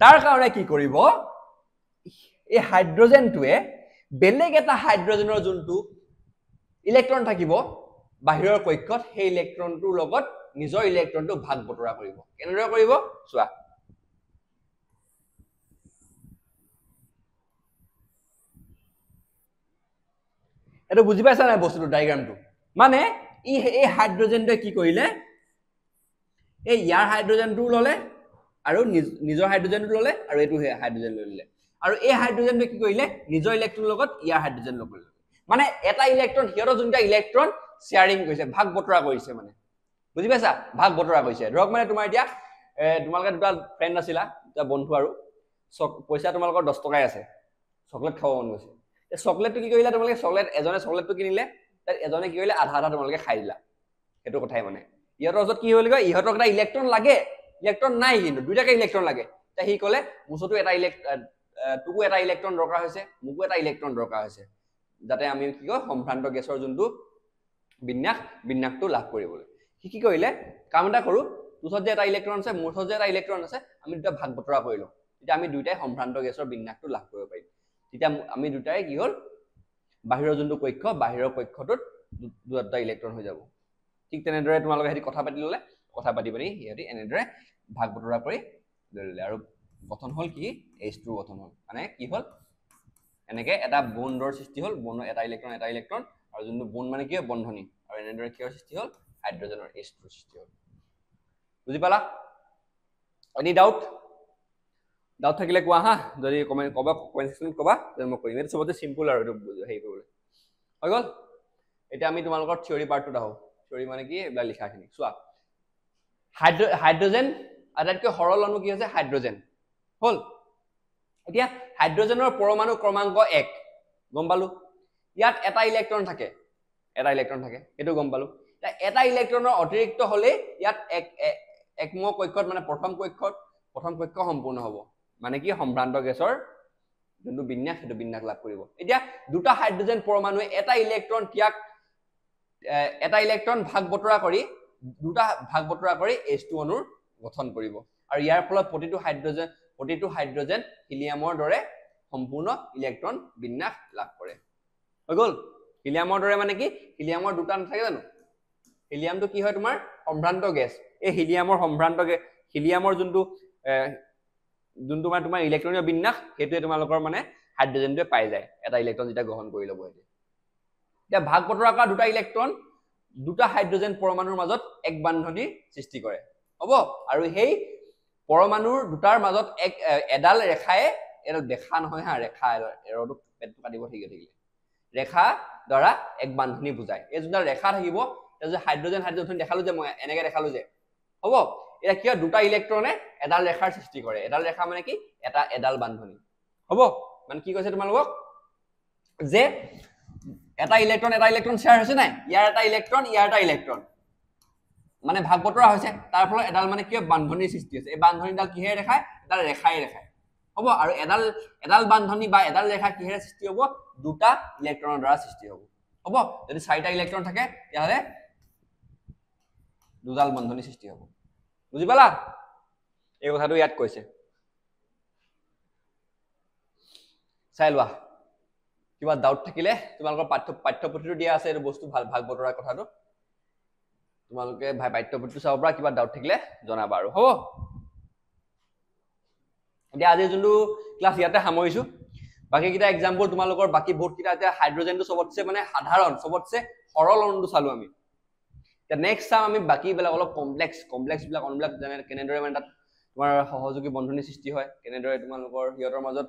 তাৰ কাৰণে কি কৰিব এই হাইড্ৰোজেনটোৱে বেলেগ এটা হাইড্ৰোজেনৰ যোনটো ইলেক্ট্ৰন থাকিব বাহিৰৰ কক্ষত সেই ইলেক্ট্ৰনটোৰ লগত নিজৰ ইলেক্ট্ৰনটো ভাগ বতৰা কৰিব কেনেদৰে কৰিব চোৱা এটো বুজি পাইছা না বস্তুটো ডায়াগ্ৰামটো মানে এই হাইড্ৰোজেনটোৱে কি কৰিলে এই ইয়াৰ হাইড্ৰোজেনটো ললে আৰু নিজৰ হাইড্ৰোজেনটো ললে আৰু এটো হাইড্ৰোজেন ললে আৰু এই হাইড্ৰোজেনটোৱে কি কৰিলে নিজৰ ইলেক্ট্ৰনৰ লগত ইয়াৰ হাইড্ৰোজেন ললে মানে এটা ইলেক্ট্ৰন হিয়ৰ যোনটা ইলেক্ট্ৰন শেয়াৰিং কৰিছে ভাগ বতৰা কৰিছে মানে বুজি পাইছা ভাগ বতৰা কৰিছে ধৰক মানে তোমাৰ এতিয়া তোমালোকে দুটা ফ্ৰেন্ড আছিলা দুটা বন্ধু আৰু পইচা তোমালোকৰ 10 টকাই আছে চকলেট খাব মন গৈছে এই চকলেটটো কি কৰিলা তোমালোকে চকলেট এজনে চকলেটটো কিনিলে তাৰ এজনে কি কৰিলে আধা তোমালোকে খাই দিলা এটো কথাই মানে ইহতৰ ওচৰত কি হ'ল গৈ ইহতক এটা ইলেক্ট্ৰন লাগে ইলেক্ট্ৰন নাই কিন্তু দুইটাকে ইলেক্ট্ৰন লাগে তা হি কলে মুছটো এটা তুকো এটা ইলেক্ট্ৰন দৰকাৰ হৈছে মুকো এটা ইলেক্ট্ৰন দৰকাৰ হৈছে যাতে আমি কি কয় সম্ভ্ৰান্ত গেছৰ যোনটো বিন্যাসটো লাভ কৰিবলৈ কি কৰিলে কাম এটা কৰো তুছত যে এটা ইলেক্ট্ৰন আছে মুছত যে এটা ইলেক্ট্ৰন আছে আমি দুটা ভাগ বতৰা কৰিলো তেতিয়া আমি দুইটাই সম্ভ্ৰান্ত গেছৰ বিন্যাসটো লাভ কৰিব পাৰিম তেতিয়া আমি দুটাই কি হ'ল বাহিৰৰ যোনটো কক্ষ বাহিৰৰ কক্ষটোত দুটা ইলেক্ট্ৰন হৈ যাব ঠিক তেনেদৰে তোমালোকে হেৰি কথা পাতি ললে কথা পাতি পানি হেৰি এনেদৰে ভাগ বতৰা কৰি ললে আৰু গঠন হল কি H2 গঠন হল মানে কি হল এনেকে এটা বন্ডৰ সৃষ্টি হল বন্ড এটা ইলেক্ট্ৰন আৰু যোনটো বন্ড মানে কি বন্ধনী আৰু এনেদৰে কিহৰ সৃষ্টি হল হাইড্ৰোজেনৰ H2 সৃষ্টি হল বুজি পালা এনি ডাউট থাকিলে কোৱা হা যদি কমেন্ট সেকশনত কবা যে মই কৰিম এটা সবতে সিম্পল আৰু এটো হেই কৰিবলৈ হৈ গল এটা আমি তোমালোকৰ থিওৰি পাৰ্টটো আহো থিওৰি মানে কি এবা লিখাখিনি চোৱা হাইড্ৰোজেন আটাইতকৈ সৰল অণু কি আছে হাইড্ৰোজেন হল এতিয়া হাইড্ৰোজেনৰ পৰমাণু ক্ৰমাংক 1 গম পালো ইয়াত এটা ইলেক্ট্ৰন থাকে এটো গম পালো এটা ইলেক্ট্ৰনৰ অতিৰিক্ত হলে ইয়াত একম কক্ষত মানে প্ৰথম কক্ষ সম্পূৰ্ণ হ'ব মানে কি সম্ভ্ৰান্ত গেছৰ যোনটো বিন্যাস সেইটো বিন্যাস লাভ কৰিব এতিয়া দুটা হাইড্ৰোজেন পৰমাণুৱে এটা ইলেক্ট্ৰন ভাগ বতৰা কৰি H2 অণুৰ গঠন কৰিব আৰু ইয়াৰ ফলত প্ৰতিটো হাইড্ৰোজেন হিলিয়ামৰ দৰে সম্পূৰ্ণ ইলেক্ট্ৰন বিন্যাস লাভ কৰে হৈ গল হিলিয়ামৰ দৰে মানে কি হিলিয়ামৰ দুটা নাথাকে জানো হিলিয়ামটো কি হয় তোমাৰ সম্ভ্ৰান্ত গেছ এই হিলিয়ামৰ যোনটো মানে তোমাৰ ইলেক্ট্ৰনীয় বিন্যাস হেতুৱে তোমালোকৰ মানে হাইড্ৰোজেনটোৱে পাই যায় এটা ইলেক্ট্ৰন যেটা গ্ৰহণ কৰি লব হেতু এতিয়া ভাগ বতৰা কৰা দুটা ইলেক্ট্ৰন দুটা হাইড্ৰোজেন পৰমাণুৰ মাজত এক বান্ধনি সৃষ্টি কৰে হ'ব আৰু সেই পৰমাণুৰ দুটাৰ মাজত এক এডাল ৰেখায়ে এডাল দেখা নহয় হা ৰেখা এৰটো পেটটো কাটিব ঠিক থাকিলে ৰেখা দ্বাৰা এক বান্ধনি বুজায় এই দুটা ৰেখা থাকিব যে হাইড্ৰোজেন হাইড্ৰোজেন দেখালো যে মই এনেকৈ দেখালো যে হ'ব এটা কি দুটা ইলেক্ট্ৰনে এডাল ৰেখাৰ সৃষ্টি কৰে এডাল ৰেখা মানে কি এটা এডাল বান্ধনি হ'ব মানে কি কৈছে তোমালোকক যে এটা ইলেক্ট্ৰন শ্বেয়াৰ হৈছে নাই ইয়াৰ এটা ইলেক্ট্ৰন মানে ভাগ বতৰা হৈছে তাৰ ফলত এডাল মানে কি বান্ধনিৰ সৃষ্টি হৈছে এই বান্ধনিডাল কিহেৰে দেখায় এডাল ৰেখাই দেখায় হ'ব আৰু এডাল বান্ধনি বা এডাল ৰেখা কিহেৰে সৃষ্টি হ'ব দুটা ইলেক্ট্ৰনৰ দ্বাৰা সৃষ্টি হ'ব হ'ব যদি চাৰিটা ইলেক্ট্ৰন থাকে তেতিয়াহ'লে দুডাল বান্ধনি সৃষ্টি হ'ব বুজি পালা এই কথাটো ইয়াত কৈছে চাই লোৱা কিবা ডাউট থাকিলে তোমালোকৰ পাঠ্যপুথিটো দিয়া আছে এই বস্তু ভাগ বতৰা কথাটো তোমালোকে পাঠ্যপুথিটো চাব পৰা কিবা ডাউট থাকিলে জনাবা আৰু হ'ব এতিয়া আজি যোনটো ক্লাছ ইয়াতে সামৰিছো বাকি কিটা এক্সাম্পল তোমালোকৰ বাকি বহুত কিটা এতিয়া হাইড্ৰোজেনটো সবতছে মানে সাধাৰণ সবতছে সৰল অণুটো চালো আমি এতিয়া নেক্সট চাম আমি বাকি বিলাক অলপ কমপ্লেক্স বিলাক অণুবিলাক যেনে কেনেদৰে মানে তাত তোমাৰ সহযোগী বন্ধনী সৃষ্টি হয় কেনেদৰে তোমালোকৰ হিয়তৰ মাজত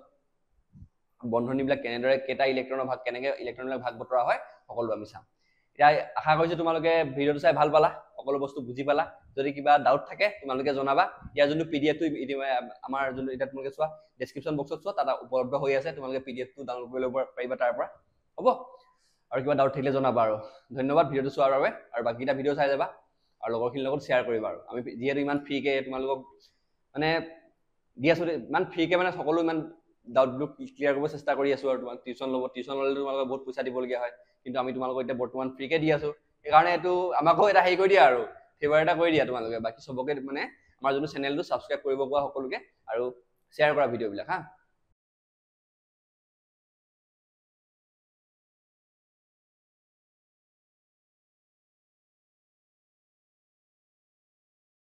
বন্ধনী বিলাক কেনেদৰে কেটা ইলেক্ট্ৰনৰ ভাগ কেনেকৈ ইলেক্ট্ৰনবিলাক ভাগ বতৰা হয় সকলো আমি চাম এতিয়া আশা কৰিছো তোমালোকে ভিডিঅটো চাই ভাল পালা সকলো বস্তু বুজি পালা যদি কিবা ডাউট থাকে তোমালোকে জনাবা ইয়াৰ যোনটো পিডিএফটো আমাৰ যোনটো এটা তোমালোকে চোৱা ডেসক্ৰিপচন বক্সত চোৱা তাত উপলব্ধ হৈ আছে তোমালোকে পিডিএফটো ডাউনলোড কৰি ল'ব পাৰিবা তাৰ পৰা হ'ব আৰু কিবা ডাউট থাকিলে জনাবা আৰু ধন্যবাদ ভিডিঅটো চোৱাৰ বাবে আৰু বাকিটা ভিডিঅ চাই যাবা আৰু লগৰখিনিৰ লগত শ্বেয়াৰ কৰিবা আৰু আমি যিহেতু ইমান ফ্ৰীকে তোমালোকক মানে দি আছো ইমান ফ্ৰীকে মানে সকলো ইমান ডাউটবোৰ ক্লিয়াৰ কৰিব চেষ্টা কৰি আছো আৰু তোমাক টিউচন ল'লে তোমালোকে বহুত পইচা দিবলগীয়া হয় কিন্তু আমি তোমালোকক এতিয়া বৰ্তমান ফ্ৰীকে দি আছো সেইকাৰণে এইটো আমাকো এটা হেৰি কৰি দিয়া আৰু ফেভাৰ এটা কৰি দিয়া তোমালোকে বাকি সবকে মানে আমাৰ যোনটো চেনেলটো ছাবস্ক্ৰাইব কৰিব পৰা সকলোকে আৰু শ্বেয়াৰ কৰা ভিডিঅ'বিলাক হা